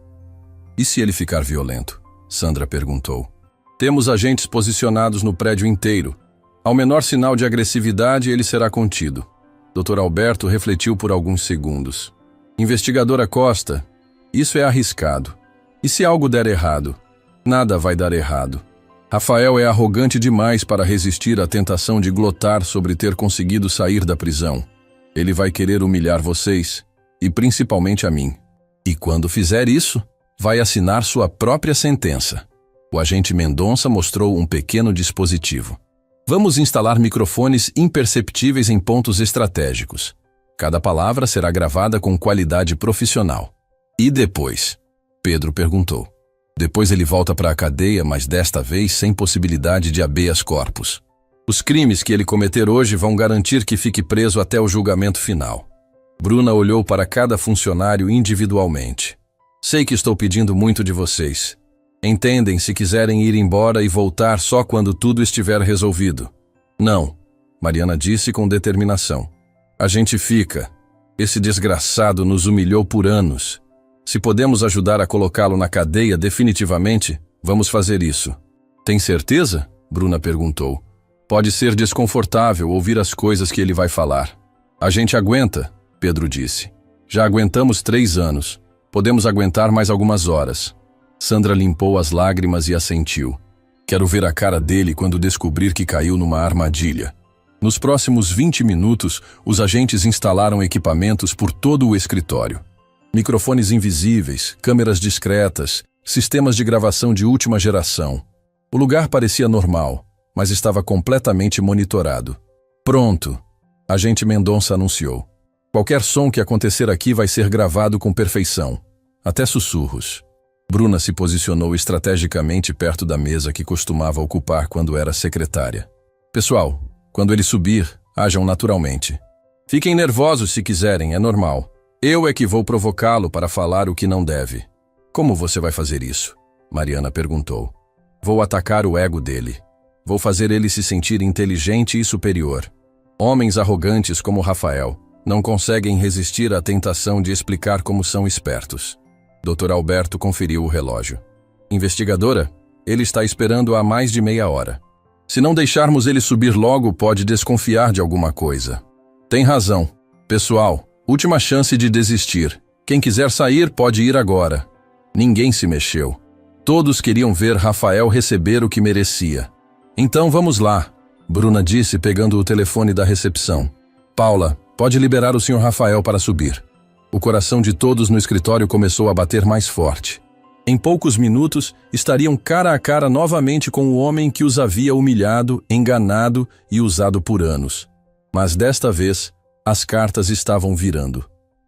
E se ele ficar violento? Sandra perguntou. Temos agentes posicionados no prédio inteiro. Ao menor sinal de agressividade, ele será contido. Dr. Alberto refletiu por alguns segundos. Investigadora Costa, isso é arriscado. E se algo der errado? Nada vai dar errado. Rafael é arrogante demais para resistir à tentação de glotar sobre ter conseguido sair da prisão. Ele vai querer humilhar vocês, e principalmente a mim. E quando fizer isso, vai assinar sua própria sentença. O agente Mendonça mostrou um pequeno dispositivo. Vamos instalar microfones imperceptíveis em pontos estratégicos. Cada palavra será gravada com qualidade profissional. E depois? Pedro perguntou. Depois ele volta para a cadeia, mas desta vez sem possibilidade de habeas corpus. Os crimes que ele cometer hoje vão garantir que fique preso até o julgamento final. Bruna olhou para cada funcionário individualmente. Sei que estou pedindo muito de vocês. Entendem se quiserem ir embora e voltar só quando tudo estiver resolvido. Não, Mariana disse com determinação. A gente fica. Esse desgraçado nos humilhou por anos. Se podemos ajudar a colocá-lo na cadeia definitivamente, vamos fazer isso. Tem certeza? Bruna perguntou. Pode ser desconfortável ouvir as coisas que ele vai falar. A gente aguenta, Pedro disse. Já aguentamos 3 anos. Podemos aguentar mais algumas horas. Sandra limpou as lágrimas e assentiu. Quero ver a cara dele quando descobrir que caiu numa armadilha. Nos próximos 20 minutos, os agentes instalaram equipamentos por todo o escritório. Microfones invisíveis, câmeras discretas, sistemas de gravação de última geração. O lugar parecia normal, mas estava completamente monitorado. Pronto, agente Mendonça anunciou. Qualquer som que acontecer aqui vai ser gravado com perfeição, até sussurros. Bruna se posicionou estrategicamente perto da mesa que costumava ocupar quando era secretária. Pessoal, quando ele subir, ajam naturalmente. Fiquem nervosos se quiserem, é normal. Eu é que vou provocá-lo para falar o que não deve. Como você vai fazer isso? Mariana perguntou. Vou atacar o ego dele. Vou fazer ele se sentir inteligente e superior. Homens arrogantes como Rafael não conseguem resistir à tentação de explicar como são espertos. Dr. Alberto conferiu o relógio. Investigadora, ele está esperando há mais de meia hora. Se não deixarmos ele subir logo, pode desconfiar de alguma coisa. Tem razão. Pessoal, última chance de desistir. Quem quiser sair pode ir agora. Ninguém se mexeu. Todos queriam ver Rafael receber o que merecia. Então vamos lá, Bruna disse pegando o telefone da recepção. Paula, pode liberar o Sr. Rafael para subir. O coração de todos no escritório começou a bater mais forte. Em poucos minutos, estariam cara a cara novamente com o homem que os havia humilhado, enganado e usado por anos. Mas desta vez, as cartas estavam virando.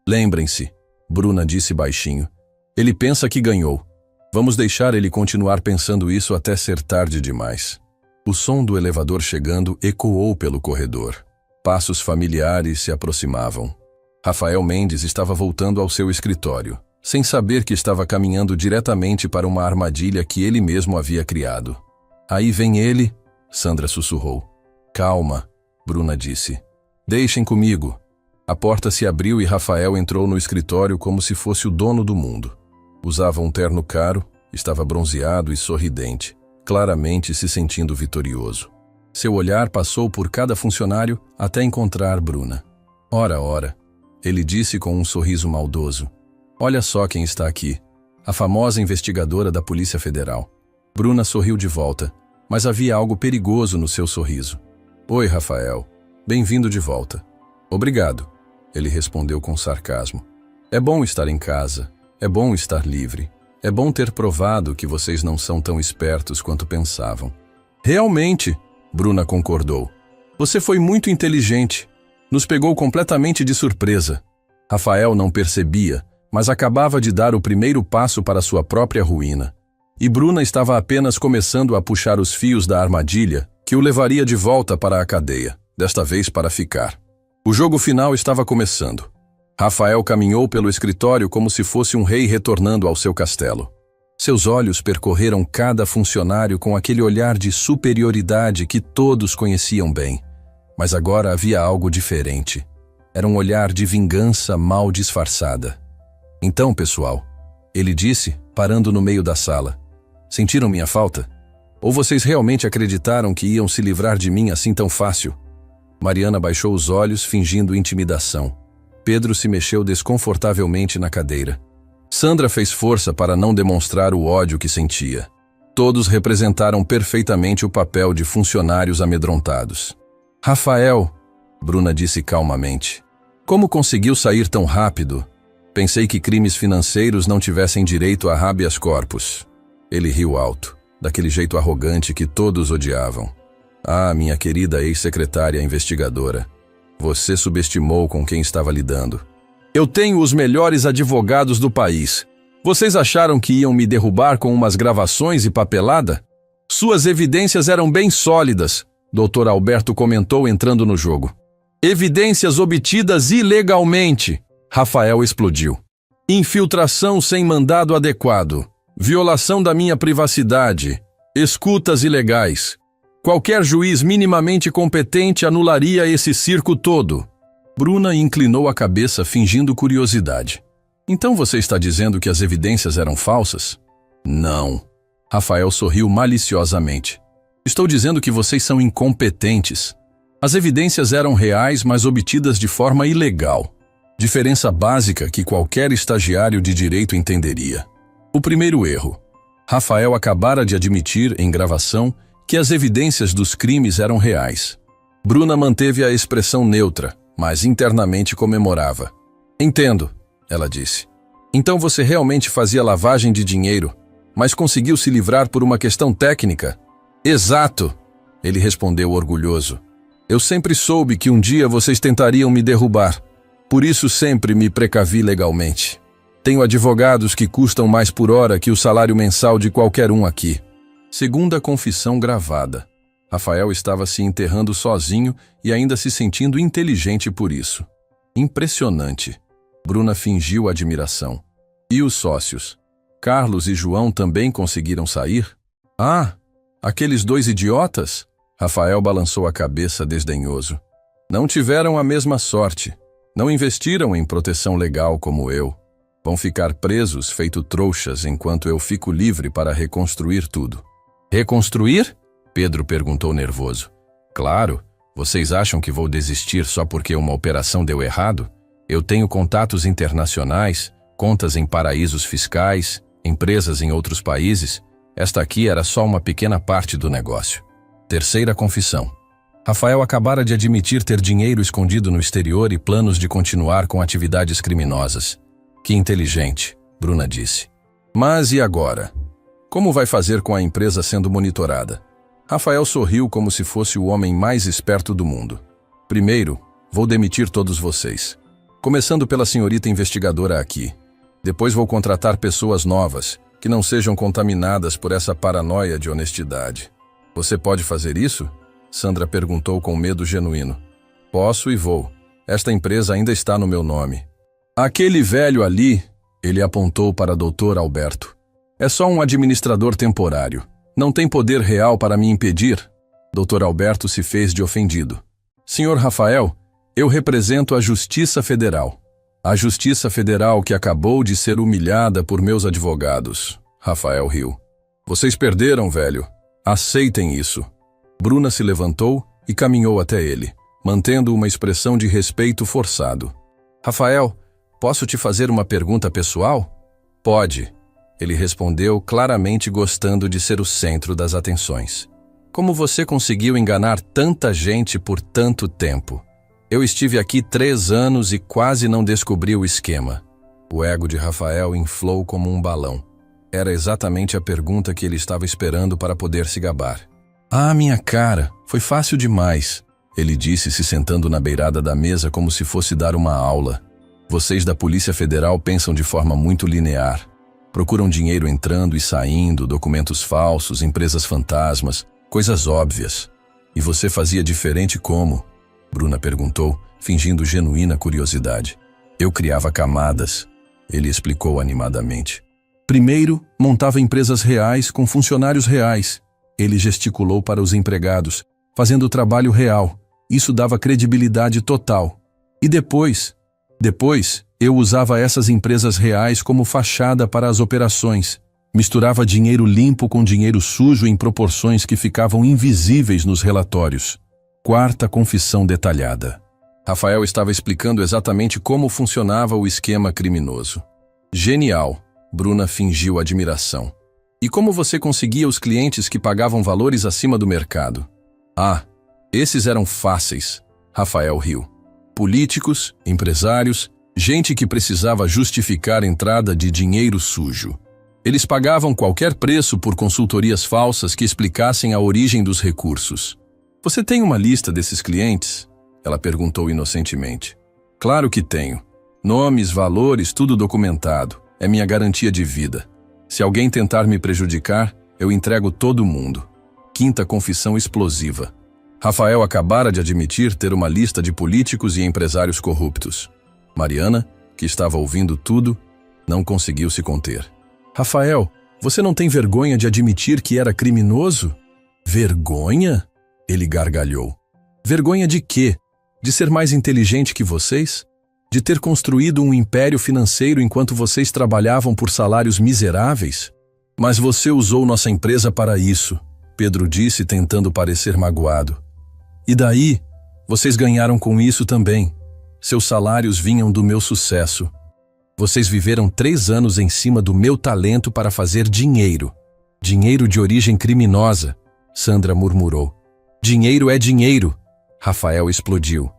Lembrem-se, Bruna disse baixinho. Ele pensa que ganhou. Vamos deixar ele continuar pensando isso até ser tarde demais. O som do elevador chegando ecoou pelo corredor. Passos familiares se aproximavam. Rafael Mendes estava voltando ao seu escritório, sem saber que estava caminhando diretamente para uma armadilha que ele mesmo havia criado. Aí vem ele, Sandra sussurrou. Calma, Bruna disse. Deixem comigo. A porta se abriu e Rafael entrou no escritório como se fosse o dono do mundo. Usava um terno caro, estava bronzeado e sorridente, claramente se sentindo vitorioso. Seu olhar passou por cada funcionário até encontrar Bruna. Ora, ele disse com um sorriso maldoso. Olha só quem está aqui, a famosa investigadora da Polícia Federal. Bruna sorriu de volta, mas havia algo perigoso no seu sorriso. Oi, Rafael. Bem-vindo de volta. Obrigado, ele respondeu com sarcasmo. É bom estar em casa, é bom estar livre, é bom ter provado que vocês não são tão espertos quanto pensavam. Realmente, Bruna concordou. Você foi muito inteligente. Nos pegou completamente de surpresa. Rafael não percebia, mas acabava de dar o primeiro passo para sua própria ruína. E Bruna estava apenas começando a puxar os fios da armadilha que o levaria de volta para a cadeia, desta vez para ficar. O jogo final estava começando. Rafael caminhou pelo escritório como se fosse um rei retornando ao seu castelo. Seus olhos percorreram cada funcionário com aquele olhar de superioridade que todos conheciam bem. Mas agora havia algo diferente. Era um olhar de vingança mal disfarçada. Então, pessoal, ele disse, parando no meio da sala. Sentiram minha falta? Ou vocês realmente acreditaram que iam se livrar de mim assim tão fácil? Mariana baixou os olhos, fingindo intimidação. Pedro se mexeu desconfortavelmente na cadeira. Sandra fez força para não demonstrar o ódio que sentia. Todos representaram perfeitamente o papel de funcionários amedrontados. Rafael, Bruna disse calmamente. Como conseguiu sair tão rápido? Pensei que crimes financeiros não tivessem direito a habeas corpus. Ele riu alto, daquele jeito arrogante que todos odiavam. Ah, minha querida ex-secretária investigadora. Você subestimou com quem estava lidando. Eu tenho os melhores advogados do país. Vocês acharam que iam me derrubar com umas gravações e papelada? Suas evidências eram bem sólidas, Dr. Alberto comentou entrando no jogo. Evidências obtidas ilegalmente, Rafael explodiu. Infiltração sem mandado adequado, violação da minha privacidade, escutas ilegais. Qualquer juiz minimamente competente anularia esse circo todo. Bruna inclinou a cabeça fingindo curiosidade. Então você está dizendo que as evidências eram falsas? Não. Rafael sorriu maliciosamente. Estou dizendo que vocês são incompetentes. As evidências eram reais, mas obtidas de forma ilegal. Diferença básica que qualquer estagiário de direito entenderia. O primeiro erro. Rafael acabara de admitir, em gravação, que as evidências dos crimes eram reais. Bruna manteve a expressão neutra, mas internamente comemorava. Entendo, ela disse. Então você realmente fazia lavagem de dinheiro, mas conseguiu se livrar por uma questão técnica? Exato, ele respondeu orgulhoso. Eu sempre soube que um dia vocês tentariam me derrubar. Por isso sempre me precavi legalmente. Tenho advogados que custam mais por hora que o salário mensal de qualquer um aqui. Segunda confissão gravada. Rafael estava se enterrando sozinho e ainda se sentindo inteligente por isso. Impressionante. Bruna fingiu admiração. E os sócios? Carlos e João também conseguiram sair? Ah, aqueles dois idiotas? Rafael balançou a cabeça desdenhoso. Não tiveram a mesma sorte. Não investiram em proteção legal como eu. Vão ficar presos, feito trouxas, enquanto eu fico livre para reconstruir tudo. Reconstruir? Pedro perguntou nervoso. Claro, vocês acham que vou desistir só porque uma operação deu errado? Eu tenho contatos internacionais, contas em paraísos fiscais, empresas em outros países. Esta aqui era só uma pequena parte do negócio. Terceira confissão. Rafael acabara de admitir ter dinheiro escondido no exterior e planos de continuar com atividades criminosas. Que inteligente, Bruna disse. Mas e agora? Como vai fazer com a empresa sendo monitorada? Rafael sorriu como se fosse o homem mais esperto do mundo. Primeiro, vou demitir todos vocês. Começando pela senhorita investigadora aqui. Depois vou contratar pessoas novas, que não sejam contaminadas por essa paranoia de honestidade. Você pode fazer isso? Sandra perguntou com medo genuíno. Posso e vou. Esta empresa ainda está no meu nome. Aquele velho ali, ele apontou para Dr. Alberto. É só um administrador temporário. Não tem poder real para me impedir. Dr. Alberto se fez de ofendido. Senhor Rafael, eu represento a Justiça Federal. A Justiça Federal que acabou de ser humilhada por meus advogados. Rafael riu. Vocês perderam, velho. Aceitem isso. Bruna se levantou e caminhou até ele, mantendo uma expressão de respeito forçado. Rafael, posso te fazer uma pergunta pessoal? Pode. Ele respondeu claramente gostando de ser o centro das atenções. Como você conseguiu enganar tanta gente por tanto tempo? Eu estive aqui 3 anos e quase não descobri o esquema. O ego de Rafael inflou como um balão. Era exatamente a pergunta que ele estava esperando para poder se gabar. Ah, minha cara, foi fácil demais, ele disse se sentando na beirada da mesa como se fosse dar uma aula. Vocês da Polícia Federal pensam de forma muito linear. Procuram dinheiro entrando e saindo, documentos falsos, empresas fantasmas, coisas óbvias. E você fazia diferente como? Bruna perguntou, fingindo genuína curiosidade. Eu criava camadas, ele explicou animadamente. Primeiro, montava empresas reais com funcionários reais. Ele gesticulou para os empregados, fazendo o trabalho real. Isso dava credibilidade total. E depois, eu usava essas empresas reais como fachada para as operações. Misturava dinheiro limpo com dinheiro sujo em proporções que ficavam invisíveis nos relatórios. Quarta confissão detalhada. Rafael estava explicando exatamente como funcionava o esquema criminoso. Genial, Bruna fingiu admiração. E como você conseguia os clientes que pagavam valores acima do mercado? Ah, esses eram fáceis, Rafael riu. Políticos, empresários, gente que precisava justificar entrada de dinheiro sujo. Eles pagavam qualquer preço por consultorias falsas que explicassem a origem dos recursos. Você tem uma lista desses clientes? Ela perguntou inocentemente. Claro que tenho. Nomes, valores, tudo documentado. É minha garantia de vida. Se alguém tentar me prejudicar, eu entrego todo mundo. Quinta confissão explosiva. Rafael acabara de admitir ter uma lista de políticos e empresários corruptos. Mariana, que estava ouvindo tudo, não conseguiu se conter. Rafael, você não tem vergonha de admitir que era criminoso? Vergonha? Ele gargalhou. Vergonha de quê? De ser mais inteligente que vocês? De ter construído um império financeiro enquanto vocês trabalhavam por salários miseráveis? Mas você usou nossa empresa para isso, Pedro disse, tentando parecer magoado. E daí? Vocês ganharam com isso também. Seus salários vinham do meu sucesso. Vocês viveram 3 anos em cima do meu talento para fazer dinheiro. Dinheiro de origem criminosa, Sandra murmurou. Dinheiro é dinheiro, Rafael explodiu.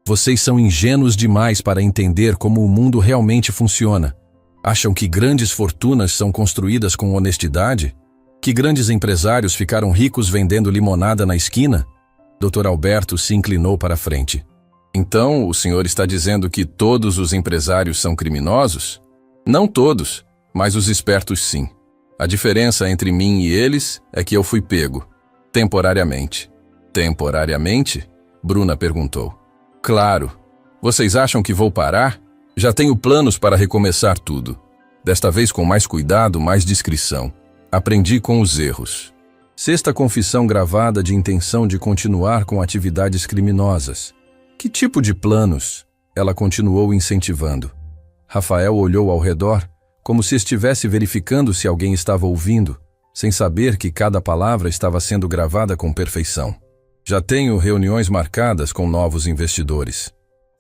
Vocês são ingênuos demais para entender como o mundo realmente funciona. Acham que grandes fortunas são construídas com honestidade? Que grandes empresários ficaram ricos vendendo limonada na esquina? Dr. Alberto se inclinou para a frente. Então, o senhor está dizendo que todos os empresários são criminosos? Não todos, mas os espertos sim. A diferença entre mim e eles é que eu fui pego. Temporariamente. Temporariamente? Bruna perguntou. Claro. Vocês acham que vou parar? Já tenho planos para recomeçar tudo. Desta vez com mais cuidado, mais discrição. Aprendi com os erros. Sexta confissão gravada de intenção de continuar com atividades criminosas. Que tipo de planos? Ela continuou incentivando. Rafael olhou ao redor, como se estivesse verificando se alguém estava ouvindo, sem saber que cada palavra estava sendo gravada com perfeição. Já tenho reuniões marcadas com novos investidores.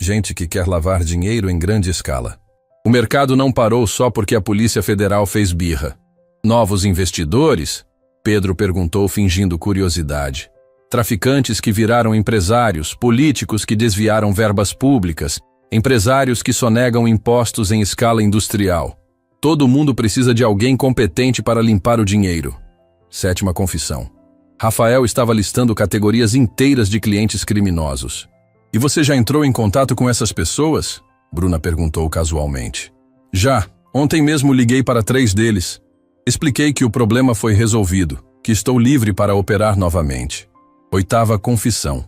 Gente que quer lavar dinheiro em grande escala. O mercado não parou só porque a Polícia Federal fez birra. Novos investidores? Pedro perguntou fingindo curiosidade. Traficantes que viraram empresários, políticos que desviaram verbas públicas, empresários que sonegam impostos em escala industrial. Todo mundo precisa de alguém competente para limpar o dinheiro. Sétima confissão. Rafael estava listando categorias inteiras de clientes criminosos. E você já entrou em contato com essas pessoas? Bruna perguntou casualmente. Já. Ontem mesmo liguei para 3 deles. Expliquei que o problema foi resolvido, que estou livre para operar novamente. Oitava confissão.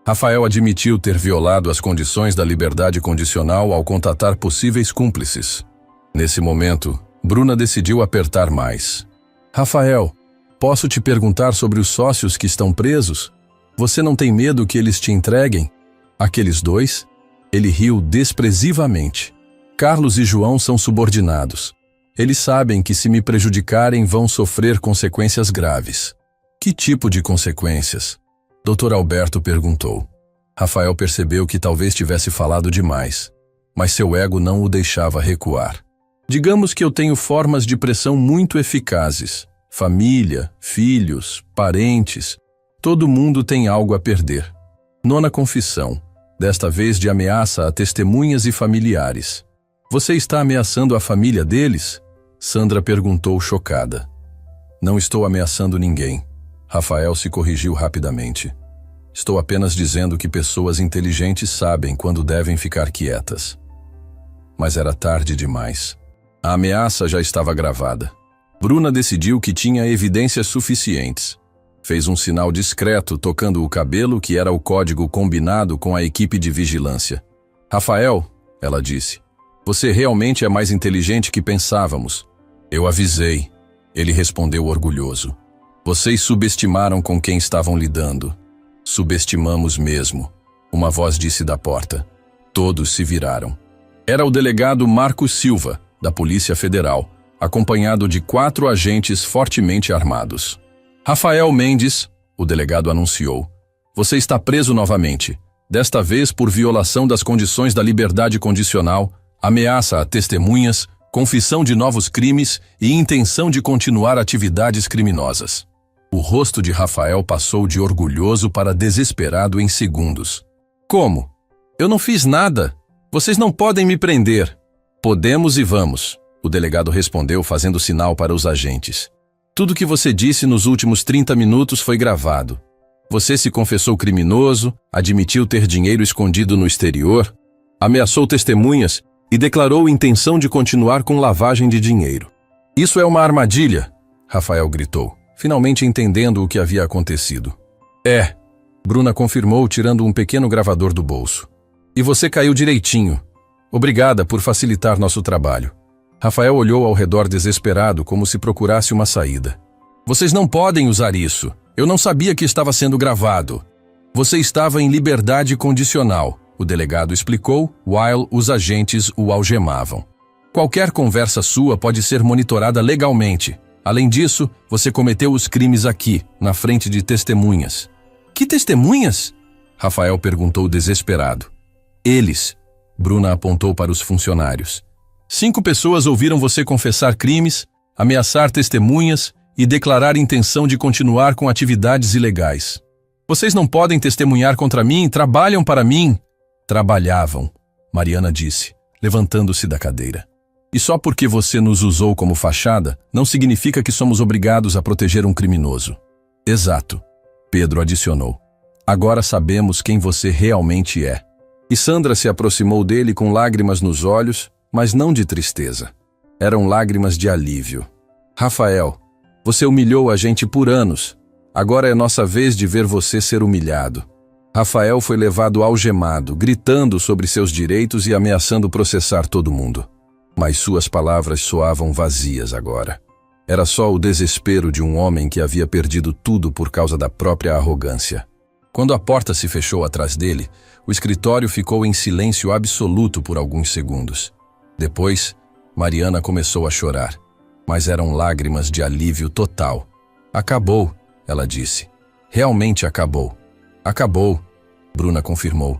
Rafael admitiu ter violado as condições da liberdade condicional ao contatar possíveis cúmplices. Nesse momento, Bruna decidiu apertar mais. Rafael, posso te perguntar sobre os sócios que estão presos? Você não tem medo que eles te entreguem? Aqueles 2? Ele riu desprezivamente. Carlos e João são subordinados. Eles sabem que se me prejudicarem vão sofrer consequências graves. Que tipo de consequências? Dr. Alberto perguntou. Rafael percebeu que talvez tivesse falado demais, mas seu ego não o deixava recuar. Digamos que eu tenho formas de pressão muito eficazes. Família, filhos, parentes, todo mundo tem algo a perder. Nona confissão, desta vez de ameaça a testemunhas e familiares. Você está ameaçando a família deles? Sandra perguntou chocada. Não estou ameaçando ninguém. Rafael se corrigiu rapidamente. Estou apenas dizendo que pessoas inteligentes sabem quando devem ficar quietas. Mas era tarde demais. A ameaça já estava gravada. Bruna decidiu que tinha evidências suficientes. Fez um sinal discreto tocando o cabelo, que era o código combinado com a equipe de vigilância. Rafael, ela disse, você realmente é mais inteligente que pensávamos. Eu avisei. Ele respondeu orgulhoso. Vocês subestimaram com quem estavam lidando. Subestimamos mesmo. Uma voz disse da porta. Todos se viraram. Era o delegado Marcos Silva, da Polícia Federal, acompanhado de 4 agentes fortemente armados. Rafael Mendes, o delegado anunciou. Você está preso novamente, desta vez por violação das condições da liberdade condicional, ameaça a testemunhas, confissão de novos crimes e intenção de continuar atividades criminosas. O rosto de Rafael passou de orgulhoso para desesperado em segundos. Como? Eu não fiz nada. Vocês não podem me prender. Podemos e vamos, o delegado respondeu fazendo sinal para os agentes. Tudo que você disse nos últimos 30 minutos foi gravado. Você se confessou criminoso, admitiu ter dinheiro escondido no exterior, ameaçou testemunhas e declarou intenção de continuar com lavagem de dinheiro. Isso é uma armadilha, Rafael gritou, finalmente entendendo o que havia acontecido. É, Bruna confirmou, tirando um pequeno gravador do bolso. E você caiu direitinho. Obrigada por facilitar nosso trabalho. Rafael olhou ao redor desesperado, como se procurasse uma saída. Vocês não podem usar isso. Eu não sabia que estava sendo gravado. Você estava em liberdade condicional, o delegado explicou, while os agentes o algemavam. Qualquer conversa sua pode ser monitorada legalmente. Além disso, você cometeu os crimes aqui, na frente de testemunhas. Que testemunhas? Rafael perguntou desesperado. Eles, Bruna apontou para os funcionários. 5 pessoas ouviram você confessar crimes, ameaçar testemunhas e declarar intenção de continuar com atividades ilegais. Vocês não podem testemunhar contra mim, trabalham para mim. Trabalhavam, Mariana disse, levantando-se da cadeira. E só porque você nos usou como fachada, não significa que somos obrigados a proteger um criminoso. Exato, Pedro adicionou. Agora sabemos quem você realmente é. E Sandra se aproximou dele com lágrimas nos olhos, mas não de tristeza. Eram lágrimas de alívio. Rafael, você humilhou a gente por anos. Agora é nossa vez de ver você ser humilhado. Rafael foi levado algemado, gritando sobre seus direitos e ameaçando processar todo mundo. Mas suas palavras soavam vazias agora. Era só o desespero de um homem que havia perdido tudo por causa da própria arrogância. Quando a porta se fechou atrás dele, o escritório ficou em silêncio absoluto por alguns segundos. Depois, Mariana começou a chorar, mas eram lágrimas de alívio total. Acabou, ela disse. Realmente acabou. Acabou, Bruna confirmou.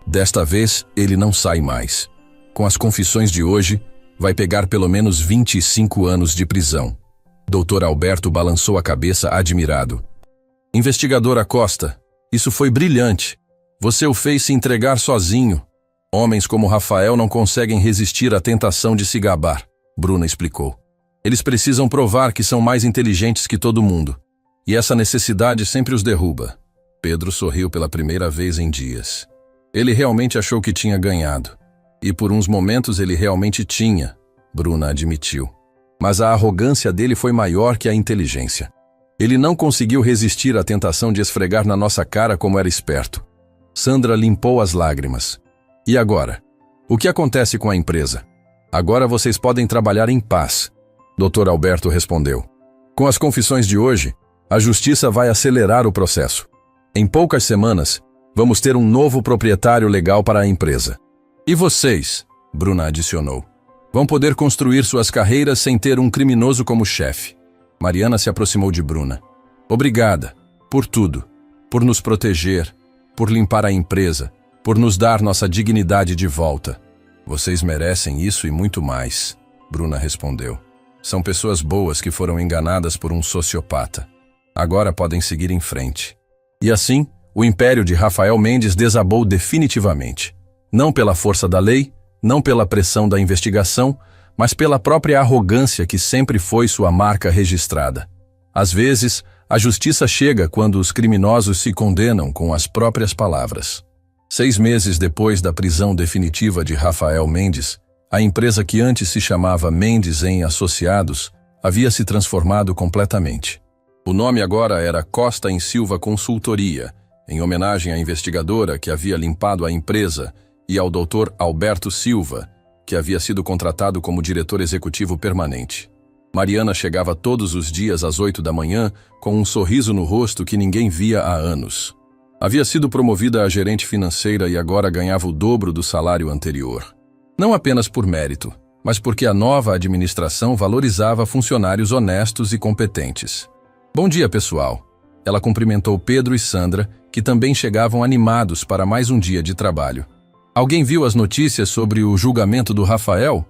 Desta vez, ele não sai mais. Com as confissões de hoje, vai pegar pelo menos 25 anos de prisão. Dr. Alberto balançou a cabeça admirado. Investigador Acosta, isso foi brilhante. Você o fez se entregar sozinho. Homens como Rafael não conseguem resistir à tentação de se gabar, Bruna explicou. Eles precisam provar que são mais inteligentes que todo mundo. E essa necessidade sempre os derruba. Pedro sorriu pela primeira vez em dias. Ele realmente achou que tinha ganhado. E por uns momentos ele realmente tinha, Bruna admitiu. Mas a arrogância dele foi maior que a inteligência. Ele não conseguiu resistir à tentação de esfregar na nossa cara como era esperto. Sandra limpou as lágrimas. E agora? O que acontece com a empresa? Agora vocês podem trabalhar em paz, Dr. Alberto respondeu. Com as confissões de hoje, a justiça vai acelerar o processo. Em poucas semanas, vamos ter um novo proprietário legal para a empresa. E vocês, Bruna adicionou, vão poder construir suas carreiras sem ter um criminoso como chefe. Mariana se aproximou de Bruna. Obrigada, por tudo, por nos proteger, por limpar a empresa, por nos dar nossa dignidade de volta. Vocês merecem isso e muito mais, Bruna respondeu. São pessoas boas que foram enganadas por um sociopata. Agora podem seguir em frente. E assim, o império de Rafael Mendes desabou definitivamente. Não pela força da lei, não pela pressão da investigação, mas pela própria arrogância que sempre foi sua marca registrada. Às vezes, a justiça chega quando os criminosos se condenam com as próprias palavras. 6 meses depois da prisão definitiva de Rafael Mendes, a empresa que antes se chamava Mendes em Associados havia se transformado completamente. O nome agora era Costa e Silva Consultoria, em homenagem à investigadora que havia limpado a empresa e ao Dr. Alberto Silva, que havia sido contratado como diretor executivo permanente. Mariana chegava todos os dias às 8 da manhã com um sorriso no rosto que ninguém via há anos. Havia sido promovida a gerente financeira e agora ganhava o dobro do salário anterior. Não apenas por mérito, mas porque a nova administração valorizava funcionários honestos e competentes. Bom dia, pessoal. Ela cumprimentou Pedro e Sandra, que também chegavam animados para mais um dia de trabalho. Alguém viu as notícias sobre o julgamento do Rafael?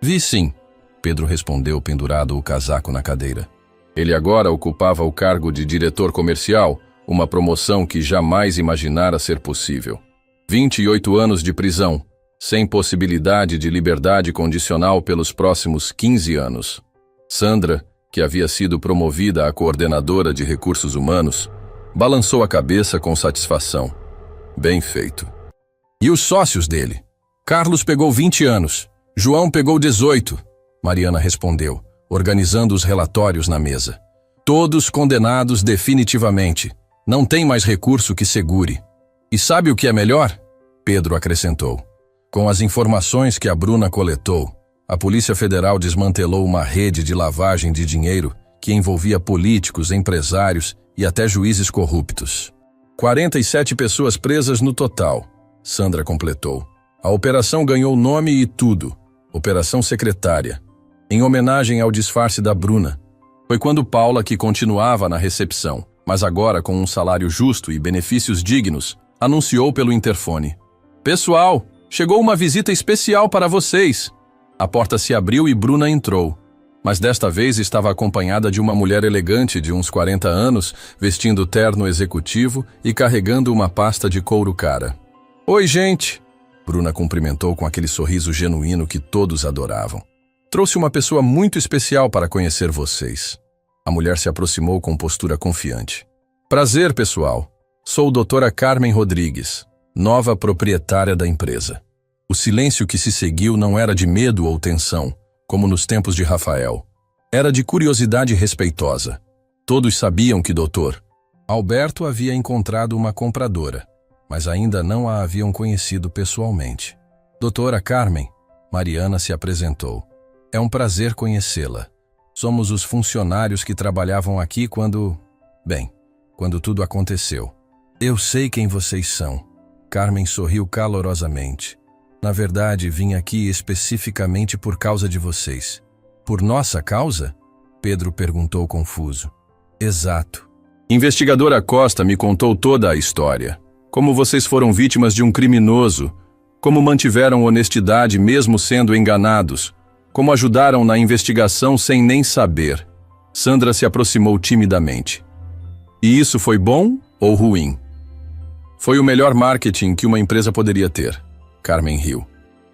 Vi sim, Pedro respondeu pendurado o casaco na cadeira. Ele agora ocupava o cargo de diretor comercial, uma promoção que jamais imaginara ser possível. 28 anos de prisão, sem possibilidade de liberdade condicional pelos próximos 15 anos. Sandra, que havia sido promovida a coordenadora de recursos humanos, Balançou a cabeça com satisfação. Bem feito. E os sócios dele? Carlos pegou 20 anos. João pegou 18. Mariana respondeu, organizando os relatórios na mesa. Todos condenados definitivamente. Não tem mais recurso que segure. E sabe o que é melhor? Pedro acrescentou. Com as informações que a Bruna coletou, a Polícia Federal desmantelou uma rede de lavagem de dinheiro que envolvia políticos, empresários e até juízes corruptos. 47 pessoas presas no total, Sandra completou. A operação ganhou nome e tudo. Operação Secretária. Em homenagem ao disfarce da Bruna. Foi quando Paula, que continuava na recepção, mas agora com um salário justo e benefícios dignos, anunciou pelo interfone. Pessoal, chegou uma visita especial para vocês. A porta se abriu e Bruna entrou. Mas desta vez estava acompanhada de uma mulher elegante de uns 40 anos, vestindo terno executivo e carregando uma pasta de couro cara. Oi, gente! Bruna cumprimentou com aquele sorriso genuíno que todos adoravam. Trouxe uma pessoa muito especial para conhecer vocês. A mulher se aproximou com postura confiante. Prazer, pessoal. Sou a doutora Carmen Rodrigues, nova proprietária da empresa. O silêncio que se seguiu não era de medo ou tensão, como nos tempos de Rafael. Era de curiosidade respeitosa. Todos sabiam que Dr. Alberto havia encontrado uma compradora, mas ainda não a haviam conhecido pessoalmente. Doutora Carmen, Mariana se apresentou. É um prazer conhecê-la. Somos os funcionários que trabalhavam aqui quando tudo aconteceu. Eu sei quem vocês são. Carmen sorriu calorosamente. Na verdade, vim aqui especificamente por causa de vocês. Por nossa causa? Pedro perguntou confuso. Exato. Investigadora Costa me contou toda a história. Como vocês foram vítimas de um criminoso, como mantiveram honestidade mesmo sendo enganados, como ajudaram na investigação sem nem saber. Sandra se aproximou timidamente. E isso foi bom ou ruim? Foi o melhor marketing que uma empresa poderia ter. Carmen riu.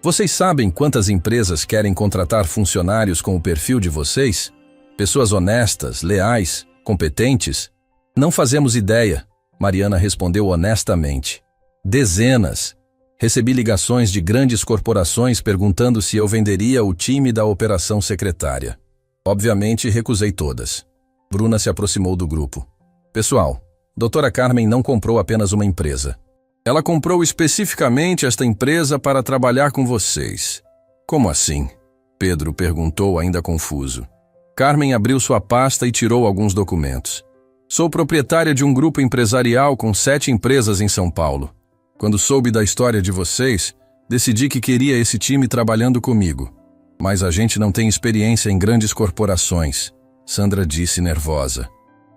Vocês sabem quantas empresas querem contratar funcionários com o perfil de vocês? Pessoas honestas, leais, competentes? Não fazemos ideia, Mariana respondeu honestamente. Dezenas. Recebi ligações de grandes corporações perguntando se eu venderia o time da Operação Secretária. Obviamente, recusei todas. Bruna se aproximou do grupo. Pessoal, doutora Carmen não comprou apenas uma empresa. Ela comprou especificamente esta empresa para trabalhar com vocês. Como assim? Pedro perguntou, ainda confuso. Carmen abriu sua pasta e tirou alguns documentos. Sou proprietária de um grupo empresarial com 7 empresas em São Paulo. Quando soube da história de vocês, decidi que queria esse time trabalhando comigo. Mas a gente não tem experiência em grandes corporações, Sandra disse nervosa.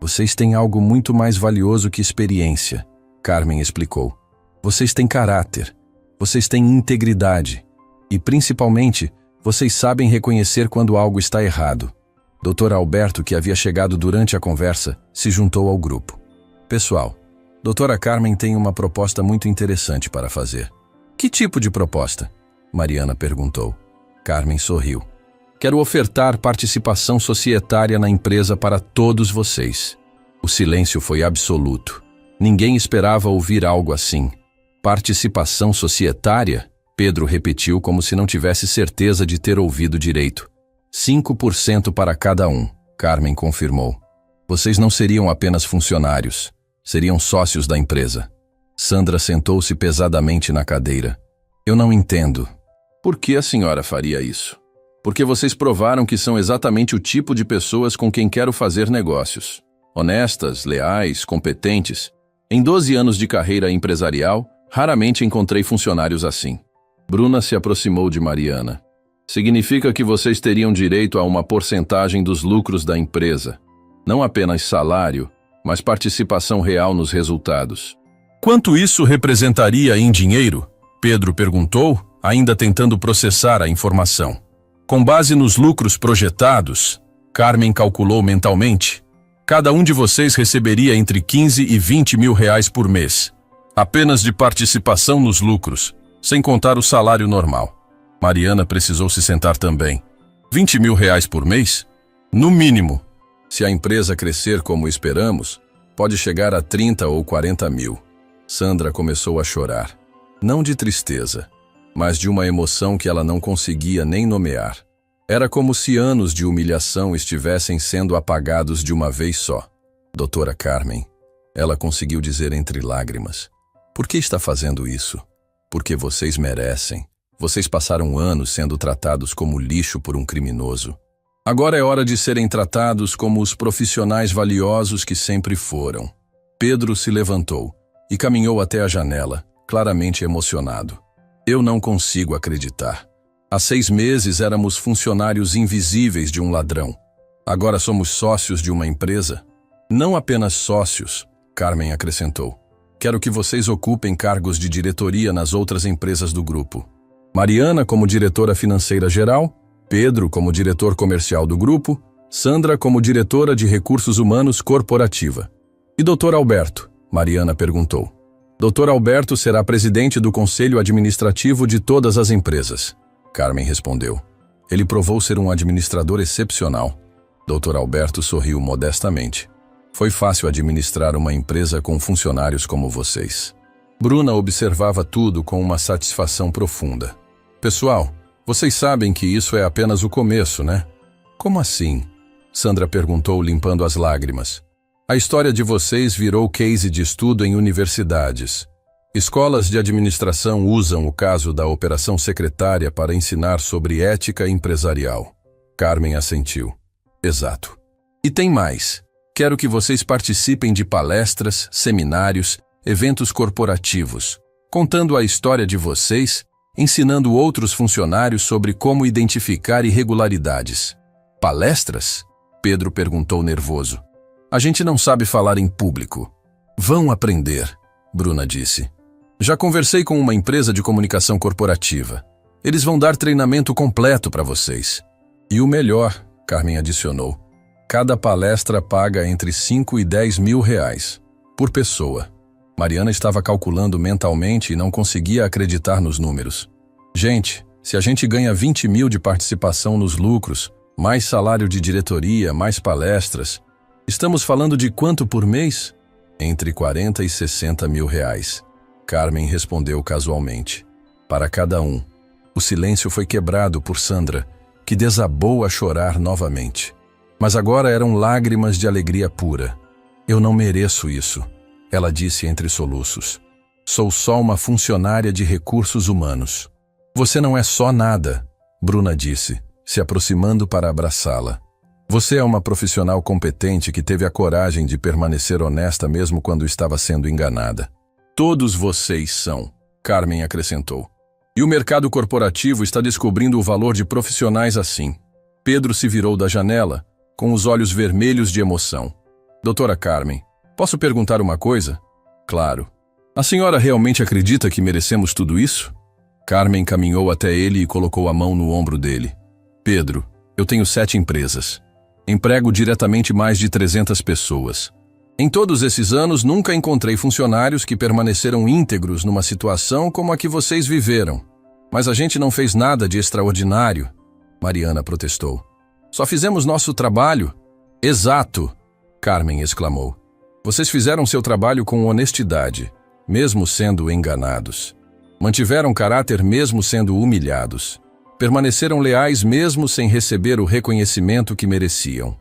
Vocês têm algo muito mais valioso que experiência, Carmen explicou. Vocês têm caráter, vocês têm integridade e, principalmente, vocês sabem reconhecer quando algo está errado. Dr. Alberto, que havia chegado durante a conversa, se juntou ao grupo. Pessoal, doutora Carmen tem uma proposta muito interessante para fazer. Que tipo de proposta? Mariana perguntou. Carmen sorriu. Quero ofertar participação societária na empresa para todos vocês. O silêncio foi absoluto. Ninguém esperava ouvir algo assim. Participação societária? Pedro repetiu como se não tivesse certeza de ter ouvido direito. 5% para cada um, Carmen confirmou. Vocês não seriam apenas funcionários, seriam sócios da empresa. Sandra sentou-se pesadamente na cadeira. Eu não entendo. Por que a senhora faria isso? Porque vocês provaram que são exatamente o tipo de pessoas com quem quero fazer negócios. Honestas, leais, competentes. Em 12 anos de carreira empresarial, raramente encontrei funcionários assim. Bruna se aproximou de Mariana. Significa que vocês teriam direito a uma porcentagem dos lucros da empresa. Não apenas salário, mas participação real nos resultados. Quanto isso representaria em dinheiro? Pedro perguntou, ainda tentando processar a informação. Com base nos lucros projetados, Carmen calculou mentalmente. Cada um de vocês receberia entre 15 e 20 mil reais por mês. Apenas de participação nos lucros, sem contar o salário normal. Mariana precisou se sentar também. 20 mil reais por mês? No mínimo. Se a empresa crescer como esperamos, Pode chegar a 30 ou 40 mil. Sandra começou a chorar. Não de tristeza, mas de uma emoção que ela não conseguia nem nomear. Era como se anos de humilhação estivessem sendo apagados de uma vez só. Doutora Carmen, ela conseguiu dizer entre lágrimas. Por que está fazendo isso? Porque vocês merecem. Vocês passaram anos sendo tratados como lixo por um criminoso. Agora é hora de serem tratados como os profissionais valiosos que sempre foram. Pedro se levantou e caminhou até a janela, claramente emocionado. Eu não consigo acreditar. Há 6 meses éramos funcionários invisíveis de um ladrão. Agora somos sócios de uma empresa? Não apenas sócios, Carmen acrescentou. Quero que vocês ocupem cargos de diretoria nas outras empresas do grupo. Mariana como diretora financeira geral, Pedro como diretor comercial do grupo, Sandra como diretora de recursos humanos corporativa. E Dr. Alberto? Mariana perguntou. Dr. Alberto será presidente do conselho administrativo de todas as empresas. Carmen respondeu. Ele provou ser um administrador excepcional. Dr. Alberto sorriu modestamente. Foi fácil administrar uma empresa com funcionários como vocês. Bruna observava tudo com uma satisfação profunda. Pessoal, vocês sabem que isso é apenas o começo, né? Como assim? Sandra perguntou, limpando as lágrimas. A história de vocês virou case de estudo em universidades. Escolas de administração usam o caso da Operação Secretária para ensinar sobre ética empresarial. Carmen assentiu. Exato. E tem mais. Quero que vocês participem de palestras, seminários, eventos corporativos, contando a história de vocês, ensinando outros funcionários sobre como identificar irregularidades. Palestras? Pedro perguntou nervoso. A gente não sabe falar em público. Vão aprender, Bruna disse. Já conversei com uma empresa de comunicação corporativa. Eles vão dar treinamento completo para vocês. E o melhor, Carmen adicionou, cada palestra paga entre 5 e 10 mil reais, por pessoa. Mariana estava calculando mentalmente e não conseguia acreditar nos números. Gente, se a gente ganha 20 mil de participação nos lucros, mais salário de diretoria, mais palestras, estamos falando de quanto por mês? Entre 40 e 60 mil reais. Carmen respondeu casualmente. Para cada um. O silêncio foi quebrado por Sandra, que desabou a chorar novamente. Mas agora eram lágrimas de alegria pura. Eu não mereço isso, ela disse entre soluços. Sou só uma funcionária de recursos humanos. Você não é só nada, Bruna disse, se aproximando para abraçá-la. Você é uma profissional competente que teve a coragem de permanecer honesta mesmo quando estava sendo enganada. Todos vocês são, Carmen acrescentou. E o mercado corporativo está descobrindo o valor de profissionais assim. Pedro se virou da janela, com os olhos vermelhos de emoção. Doutora Carmen, posso perguntar uma coisa? Claro. A senhora realmente acredita que merecemos tudo isso? Carmen caminhou até ele e colocou a mão no ombro dele. Pedro, eu tenho 7 empresas. Emprego diretamente mais de 300 pessoas. Em todos esses anos, nunca encontrei funcionários que permaneceram íntegros numa situação como a que vocês viveram. Mas a gente não fez nada de extraordinário, Mariana protestou. Só fizemos nosso trabalho. Exato, Carmen exclamou. Vocês fizeram seu trabalho com honestidade, mesmo sendo enganados. Mantiveram caráter mesmo sendo humilhados. Permaneceram leais mesmo sem receber o reconhecimento que mereciam.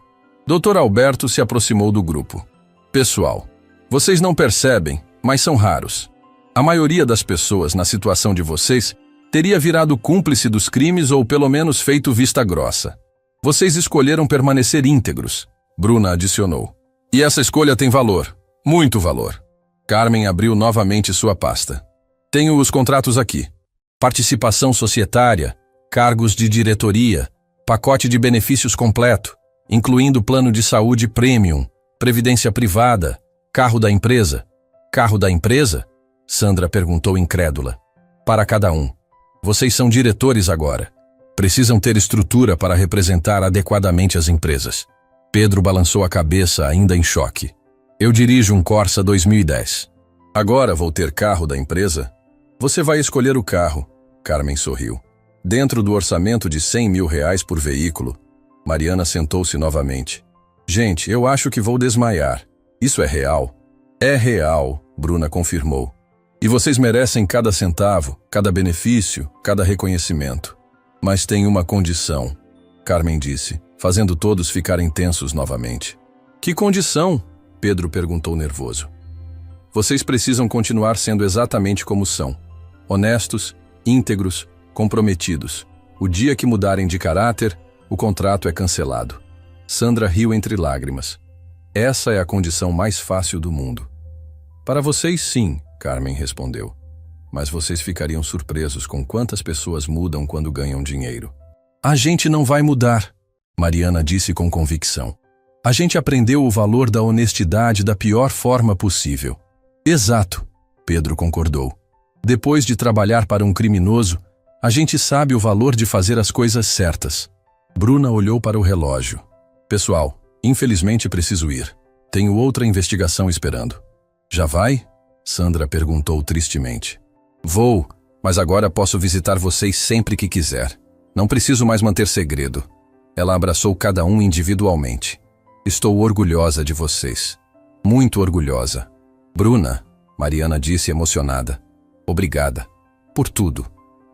Dr. Alberto se aproximou do grupo. Pessoal, vocês não percebem, mas são raros. A maioria das pessoas na situação de vocês teria virado cúmplice dos crimes ou pelo menos feito vista grossa. Vocês escolheram permanecer íntegros, Bruna adicionou. E essa escolha tem valor, muito valor. Carmen abriu novamente sua pasta. Tenho os contratos aqui. Participação societária, cargos de diretoria, pacote de benefícios completo, incluindo plano de saúde premium, previdência privada, carro da empresa. Carro da empresa? Sandra perguntou incrédula. Para cada um. Vocês são diretores agora. Precisam ter estrutura para representar adequadamente as empresas. Pedro balançou a cabeça, ainda em choque. Eu dirijo um Corsa 2010. Agora vou ter carro da empresa? Você vai escolher o carro, Carmen sorriu. Dentro do orçamento de 100 mil reais por veículo. Mariana sentou-se novamente. Gente, eu acho que vou desmaiar. Isso é real? É real, Bruna confirmou. E vocês merecem cada centavo, cada benefício, cada reconhecimento. Mas tem uma condição, Carmen disse, fazendo todos ficarem tensos novamente. Que condição? Pedro perguntou nervoso. Vocês precisam continuar sendo exatamente como são. Honestos, íntegros, comprometidos. O dia que mudarem de caráter, o contrato é cancelado. Sandra riu entre lágrimas. Essa é a condição mais fácil do mundo. Para vocês, sim, Carmen respondeu. Mas vocês ficariam surpresos com quantas pessoas mudam quando ganham dinheiro. A gente não vai mudar, Mariana disse com convicção. A gente aprendeu o valor da honestidade da pior forma possível. Exato, Pedro concordou. Depois de trabalhar para um criminoso, a gente sabe o valor de fazer as coisas certas. Bruna olhou para o relógio. Pessoal, infelizmente preciso ir. Tenho outra investigação esperando. Já vai? Sandra perguntou tristemente. Vou, mas agora posso visitar vocês sempre que quiser. Não preciso mais manter segredo. Ela abraçou cada um individualmente. Estou orgulhosa de vocês. Muito orgulhosa. Bruna, Mariana disse emocionada. Obrigada. Por tudo.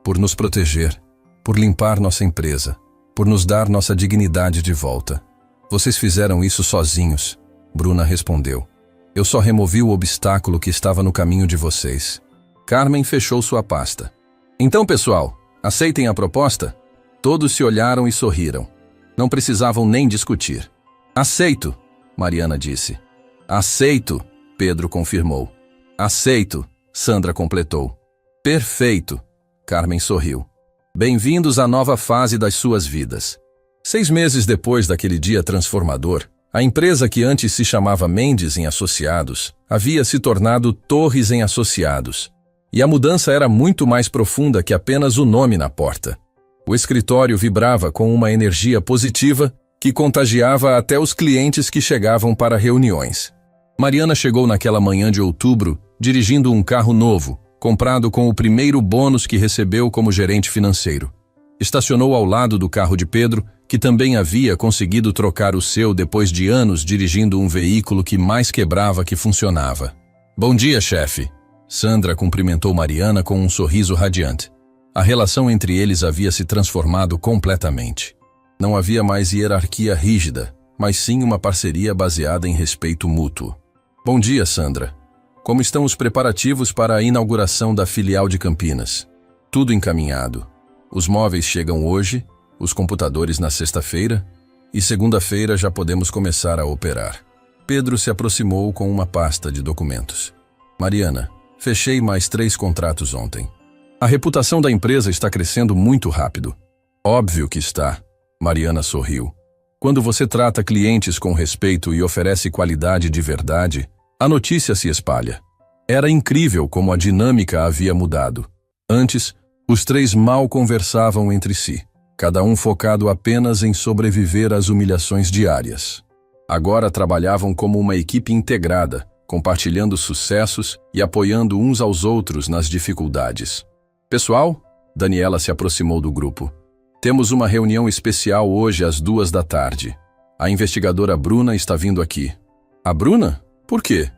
Por nos proteger. Por limpar nossa empresa. Por nos dar nossa dignidade de volta. Vocês fizeram isso sozinhos, Bruna respondeu. Eu só removi o obstáculo que estava no caminho de vocês. Carmen fechou sua pasta. Então, pessoal, aceitem a proposta? Todos se olharam e sorriram. Não precisavam nem discutir. Aceito, Mariana disse. Aceito, Pedro confirmou. Aceito, Sandra completou. Perfeito, Carmen sorriu. Bem-vindos à nova fase das suas vidas. 6 meses depois daquele dia transformador, a empresa que antes se chamava Mendes em Associados havia se tornado Torres em Associados. E a mudança era muito mais profunda que apenas o nome na porta. O escritório vibrava com uma energia positiva que contagiava até os clientes que chegavam para reuniões. Mariana chegou naquela manhã de outubro dirigindo um carro novo, comprado com o primeiro bônus que recebeu como gerente financeiro. Estacionou ao lado do carro de Pedro, que também havia conseguido trocar o seu depois de anos dirigindo um veículo que mais quebrava que funcionava. Bom dia, chefe. Sandra cumprimentou Mariana com um sorriso radiante. A relação entre eles havia se transformado completamente. Não havia mais hierarquia rígida, mas sim uma parceria baseada em respeito mútuo. Bom dia, Sandra. Como estão os preparativos para a inauguração da filial de Campinas? Tudo encaminhado. Os móveis chegam hoje, os computadores na sexta-feira, e segunda-feira já podemos começar a operar. Pedro se aproximou com uma pasta de documentos. Mariana, fechei mais 3 contratos ontem. A reputação da empresa está crescendo muito rápido. Óbvio que está. Mariana sorriu. Quando você trata clientes com respeito e oferece qualidade de verdade, a notícia se espalha. Era incrível como a dinâmica havia mudado. Antes, os 3 mal conversavam entre si, cada um focado apenas em sobreviver às humilhações diárias. Agora trabalhavam como uma equipe integrada, compartilhando sucessos e apoiando uns aos outros nas dificuldades. Pessoal, Daniela se aproximou do grupo. Temos uma reunião especial hoje às 2 da tarde. A investigadora Bruna está vindo aqui. A Bruna? Por quê?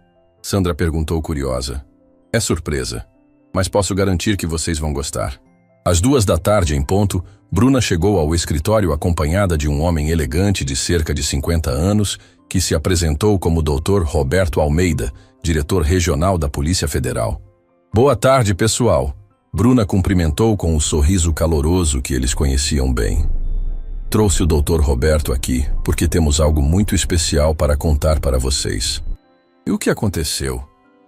Sandra perguntou curiosa. É surpresa, mas posso garantir que vocês vão gostar. Às 2 da tarde em ponto, Bruna chegou ao escritório acompanhada de um homem elegante de cerca de 50 anos que se apresentou como Dr. Roberto Almeida, diretor regional da Polícia Federal. Boa tarde, pessoal. Bruna cumprimentou com um sorriso caloroso que eles conheciam bem. Trouxe o Dr. Roberto aqui porque temos algo muito especial para contar para vocês. E o que aconteceu?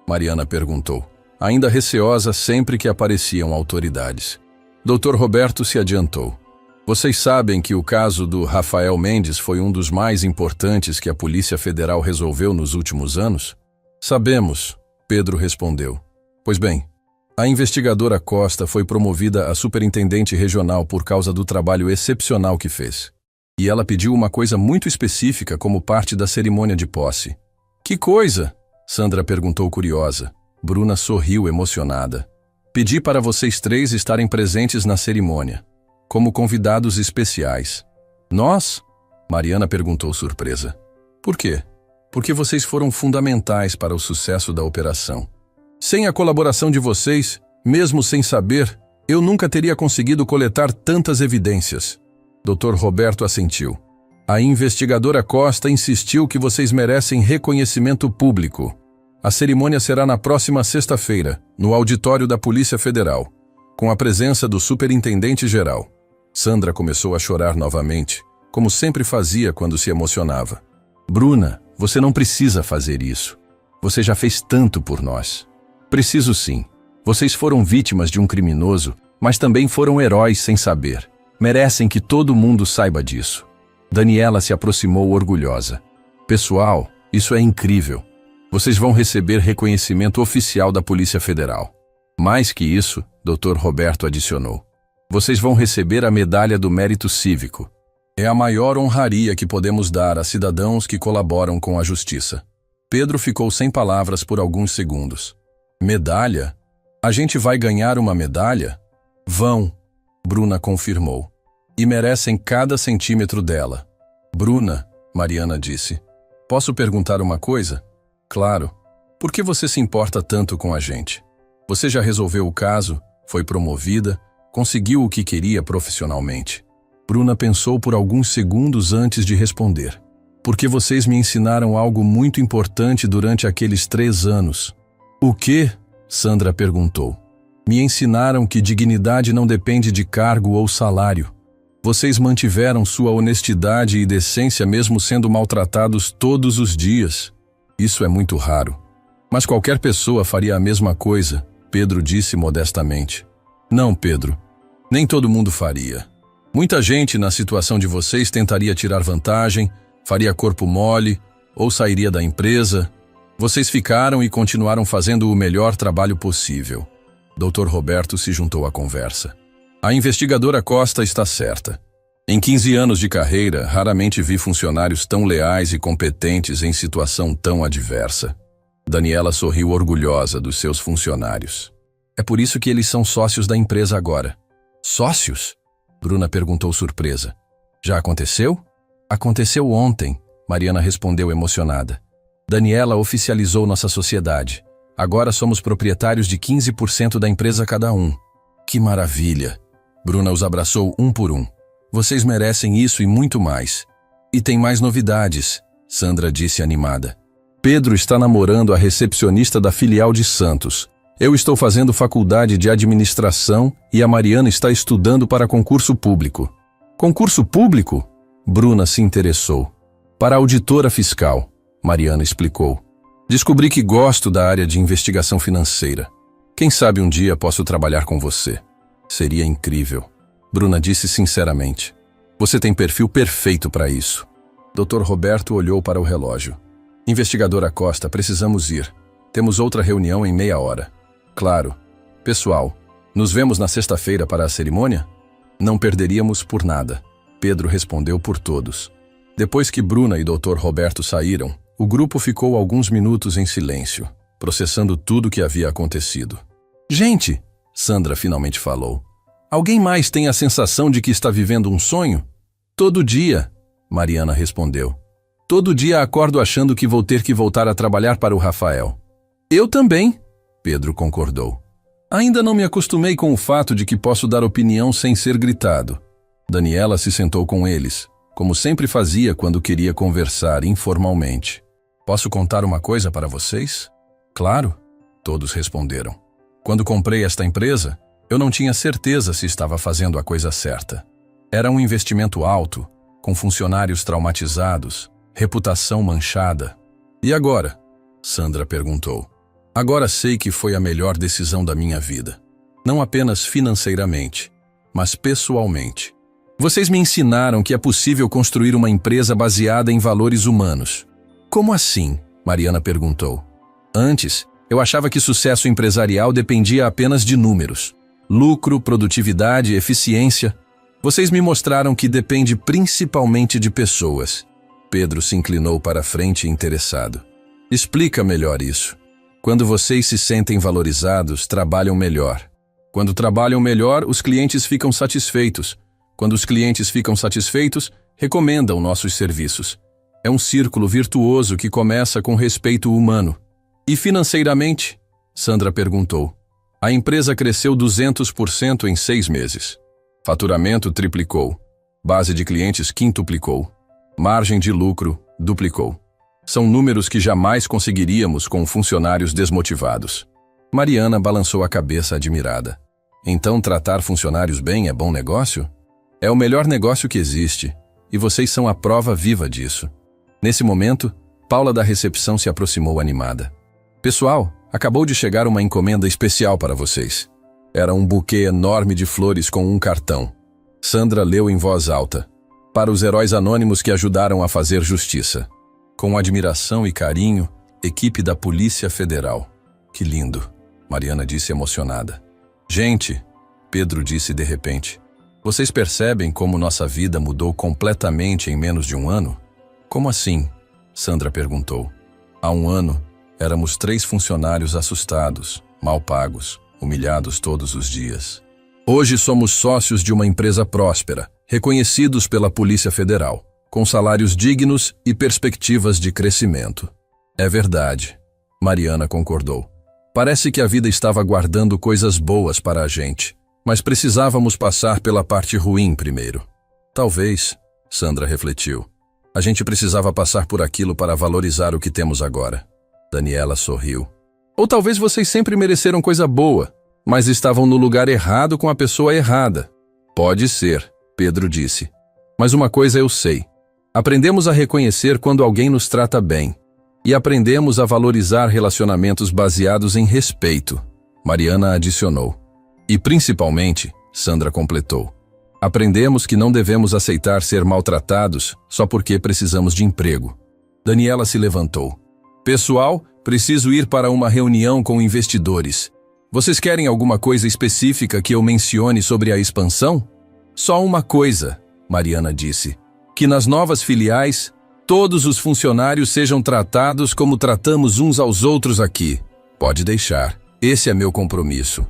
Mariana perguntou, ainda receosa sempre que apareciam autoridades. Dr. Roberto se adiantou. Vocês sabem que o caso do Rafael Mendes foi um dos mais importantes que a Polícia Federal resolveu nos últimos anos? Sabemos, Pedro respondeu. Pois bem, a investigadora Costa foi promovida a superintendente regional por causa do trabalho excepcional que fez. E ela pediu uma coisa muito específica como parte da cerimônia de posse. Que coisa? Sandra perguntou curiosa. Bruna sorriu emocionada. Pedi para vocês 3 estarem presentes na cerimônia, como convidados especiais. Nós? Mariana perguntou surpresa. Por quê? porque vocês foram fundamentais para o sucesso da operação. Sem a colaboração de vocês, mesmo sem saber, eu nunca teria conseguido coletar tantas evidências. Dr. Roberto assentiu. A investigadora Costa insistiu que vocês merecem reconhecimento público. A cerimônia será na próxima sexta-feira, no auditório da Polícia Federal, com a presença do superintendente-geral. Sandra começou a chorar novamente, como sempre fazia quando se emocionava. Bruna, você não precisa fazer isso. Você já fez tanto por nós. Preciso sim. Vocês foram vítimas de um criminoso, mas também foram heróis sem saber. Merecem que todo mundo saiba disso. Daniela se aproximou orgulhosa. Pessoal, isso é incrível. Vocês vão receber reconhecimento oficial da Polícia Federal. Mais que isso, Dr. Roberto adicionou. Vocês vão receber a Medalha do Mérito Cívico. É a maior honraria que podemos dar a cidadãos que colaboram com a justiça. Pedro ficou sem palavras por alguns segundos. Medalha? A gente vai ganhar uma medalha? Vão, Bruna confirmou. E merecem cada centímetro dela. Bruna, Mariana disse. Posso perguntar uma coisa? Claro. Por que você se importa tanto com a gente? Você já resolveu o caso, foi promovida, conseguiu o que queria profissionalmente. Bruna pensou por alguns segundos antes de responder. Porque vocês me ensinaram algo muito importante durante aqueles 3 anos. O quê? Sandra perguntou. Me ensinaram que dignidade não depende de cargo ou salário. Vocês mantiveram sua honestidade e decência mesmo sendo maltratados todos os dias. Isso é muito raro. Mas qualquer pessoa faria a mesma coisa, Pedro disse modestamente. Não, Pedro. Nem todo mundo faria. Muita gente na situação de vocês tentaria tirar vantagem, faria corpo mole ou sairia da empresa. Vocês ficaram e continuaram fazendo o melhor trabalho possível. Dr. Roberto se juntou à conversa. A investigadora Costa está certa. Em 15 anos de carreira, raramente vi funcionários tão leais e competentes em situação tão adversa. Daniela sorriu orgulhosa dos seus funcionários. É por isso que eles são sócios da empresa agora. Sócios? Bruna perguntou surpresa. Já aconteceu? Aconteceu ontem, Mariana respondeu emocionada. Daniela oficializou nossa sociedade. Agora somos proprietários de 15% da empresa cada um. Que maravilha! Bruna os abraçou um por um. Vocês merecem isso e muito mais. E tem mais novidades, Sandra disse animada. Pedro está namorando a recepcionista da filial de Santos. Eu estou fazendo faculdade de administração e a Mariana está estudando para concurso público. Concurso público? Bruna se interessou. Para auditora fiscal. Mariana explicou. Descobri que gosto da área de investigação financeira. Quem sabe um dia posso trabalhar com você. Seria incrível. Bruna disse sinceramente. Você tem perfil perfeito para isso. Dr. Roberto olhou para o relógio. Investigadora Costa, precisamos ir. Temos outra reunião em meia hora. Claro. Pessoal, nos vemos na sexta-feira para a cerimônia? Não perderíamos por nada. Pedro respondeu por todos. Depois que Bruna e Dr. Roberto saíram, o grupo ficou alguns minutos em silêncio, processando tudo o que havia acontecido. Gente, Sandra finalmente falou. Alguém mais tem a sensação de que está vivendo um sonho? Todo dia, Mariana respondeu. Todo dia acordo achando que vou ter que voltar a trabalhar para o Rafael. Eu também, Pedro concordou. Ainda não me acostumei com o fato de que posso dar opinião sem ser gritado. Daniela se sentou com eles, como sempre fazia quando queria conversar informalmente. Posso contar uma coisa para vocês? Claro, todos responderam. Quando comprei esta empresa, eu não tinha certeza se estava fazendo a coisa certa. Era um investimento alto, com funcionários traumatizados, reputação manchada. E agora? Sandra perguntou. Agora sei que foi a melhor decisão da minha vida. Não apenas financeiramente, mas pessoalmente. Vocês me ensinaram que é possível construir uma empresa baseada em valores humanos. Como assim? Mariana perguntou. Antes, eu achava que sucesso empresarial dependia apenas de números. Lucro, produtividade, eficiência. Vocês me mostraram que depende principalmente de pessoas. Pedro se inclinou para a frente interessado. Explica melhor isso. Quando vocês se sentem valorizados, trabalham melhor. Quando trabalham melhor, os clientes ficam satisfeitos. Quando os clientes ficam satisfeitos, recomendam nossos serviços. É um círculo virtuoso que começa com respeito humano. E financeiramente? Sandra perguntou. A empresa cresceu 200% em 6 meses. Faturamento triplicou. Base de clientes quintuplicou. Margem de lucro duplicou. São números que jamais conseguiríamos com funcionários desmotivados. Mariana balançou a cabeça admirada. Então tratar funcionários bem é bom negócio? É o melhor negócio que existe, e vocês são a prova viva disso. Nesse momento, Paula da recepção se aproximou animada. Pessoal, acabou de chegar uma encomenda especial para vocês. Era um buquê enorme de flores com um cartão. Sandra leu em voz alta. Para os heróis anônimos que ajudaram a fazer justiça. Com admiração e carinho, equipe da Polícia Federal. Que lindo, Mariana disse emocionada. Gente, Pedro disse de repente, vocês percebem como nossa vida mudou completamente em menos de um ano? Como assim? Sandra perguntou. Há um ano, éramos 3 funcionários assustados, mal pagos, humilhados todos os dias. Hoje somos sócios de uma empresa próspera, reconhecidos pela Polícia Federal, com salários dignos e perspectivas de crescimento. É verdade, Mariana concordou. Parece que a vida estava guardando coisas boas para a gente, mas precisávamos passar pela parte ruim primeiro. Talvez, Sandra refletiu, a gente precisava passar por aquilo para valorizar o que temos agora. Daniela sorriu. Ou talvez vocês sempre mereceram coisa boa, mas estavam no lugar errado com a pessoa errada. Pode ser, Pedro disse. Mas uma coisa eu sei. Aprendemos a reconhecer quando alguém nos trata bem. E aprendemos a valorizar relacionamentos baseados em respeito. Mariana adicionou. E principalmente, Sandra completou. Aprendemos que não devemos aceitar ser maltratados só porque precisamos de emprego. Daniela se levantou. Pessoal, preciso ir para uma reunião com investidores. Vocês querem alguma coisa específica que eu mencione sobre a expansão? Só uma coisa, Mariana disse. Que nas novas filiais, todos os funcionários sejam tratados como tratamos uns aos outros aqui. Pode deixar. Esse é meu compromisso.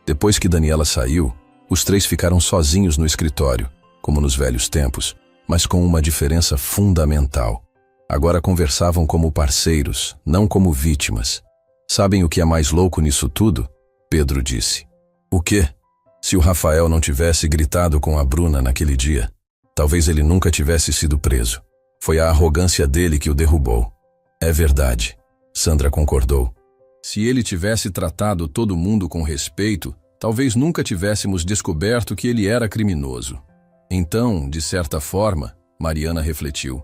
Depois que Daniela saiu, os 3 ficaram sozinhos no escritório, como nos velhos tempos, mas com uma diferença fundamental. Agora conversavam como parceiros, não como vítimas. Sabem o que é mais louco nisso tudo? Pedro disse. O quê? Se o Rafael não tivesse gritado com a Bruna naquele dia, talvez ele nunca tivesse sido preso. Foi a arrogância dele que o derrubou. É verdade, Sandra concordou. Se ele tivesse tratado todo mundo com respeito, talvez nunca tivéssemos descoberto que ele era criminoso. Então, de certa forma, Mariana refletiu,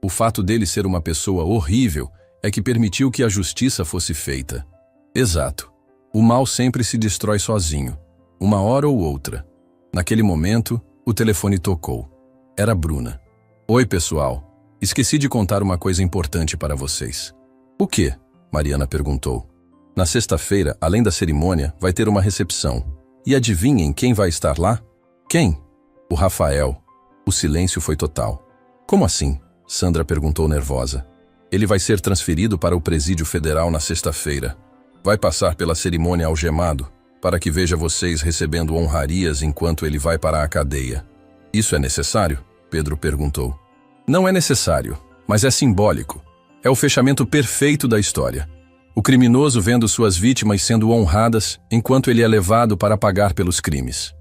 o fato dele ser uma pessoa horrível é que permitiu que a justiça fosse feita. Exato. O mal sempre se destrói sozinho, uma hora ou outra. Naquele momento, o telefone tocou. Era Bruna. Oi, pessoal. Esqueci de contar uma coisa importante para vocês. O quê? Mariana perguntou. Na sexta-feira, além da cerimônia, vai ter uma recepção. E adivinhem quem vai estar lá? Quem? O Rafael. O silêncio foi total. Como assim? Sandra perguntou nervosa. Ele vai ser transferido para o Presídio Federal na sexta-feira. Vai passar pela cerimônia algemado, para que veja vocês recebendo honrarias enquanto ele vai para a cadeia. Isso é necessário? Pedro perguntou. Não é necessário, mas é simbólico. É o fechamento perfeito da história. O criminoso vendo suas vítimas sendo honradas enquanto ele é levado para pagar pelos crimes.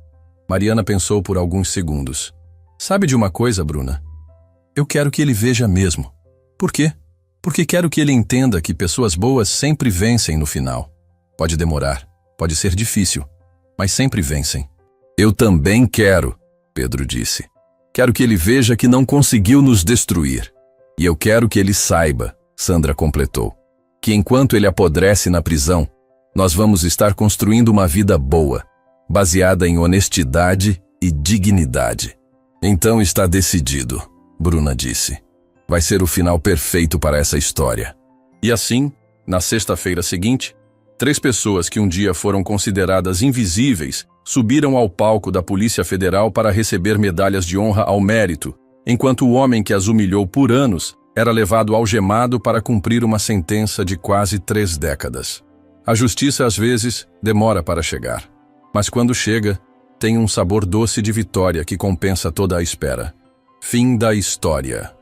Mariana pensou por alguns segundos. Sabe de uma coisa, Bruna? Eu quero que ele veja mesmo. Por quê? Porque quero que ele entenda que pessoas boas sempre vencem no final. Pode demorar, pode ser difícil, mas sempre vencem. Eu também quero, Pedro disse. Quero que ele veja que não conseguiu nos destruir. E eu quero que ele saiba, Sandra completou, que enquanto ele apodrece na prisão, nós vamos estar construindo uma vida boa, baseada em honestidade e dignidade. Então está decidido, Bruna disse. Vai ser o final perfeito para essa história. E assim, na sexta-feira seguinte, 3 pessoas que um dia foram consideradas invisíveis subiram ao palco da Polícia Federal para receber medalhas de honra ao mérito, enquanto o homem que as humilhou por anos era levado algemado para cumprir uma sentença de quase 3 décadas. A justiça, às vezes, demora para chegar, mas quando chega, tem um sabor doce de vitória que compensa toda a espera. Fim da história.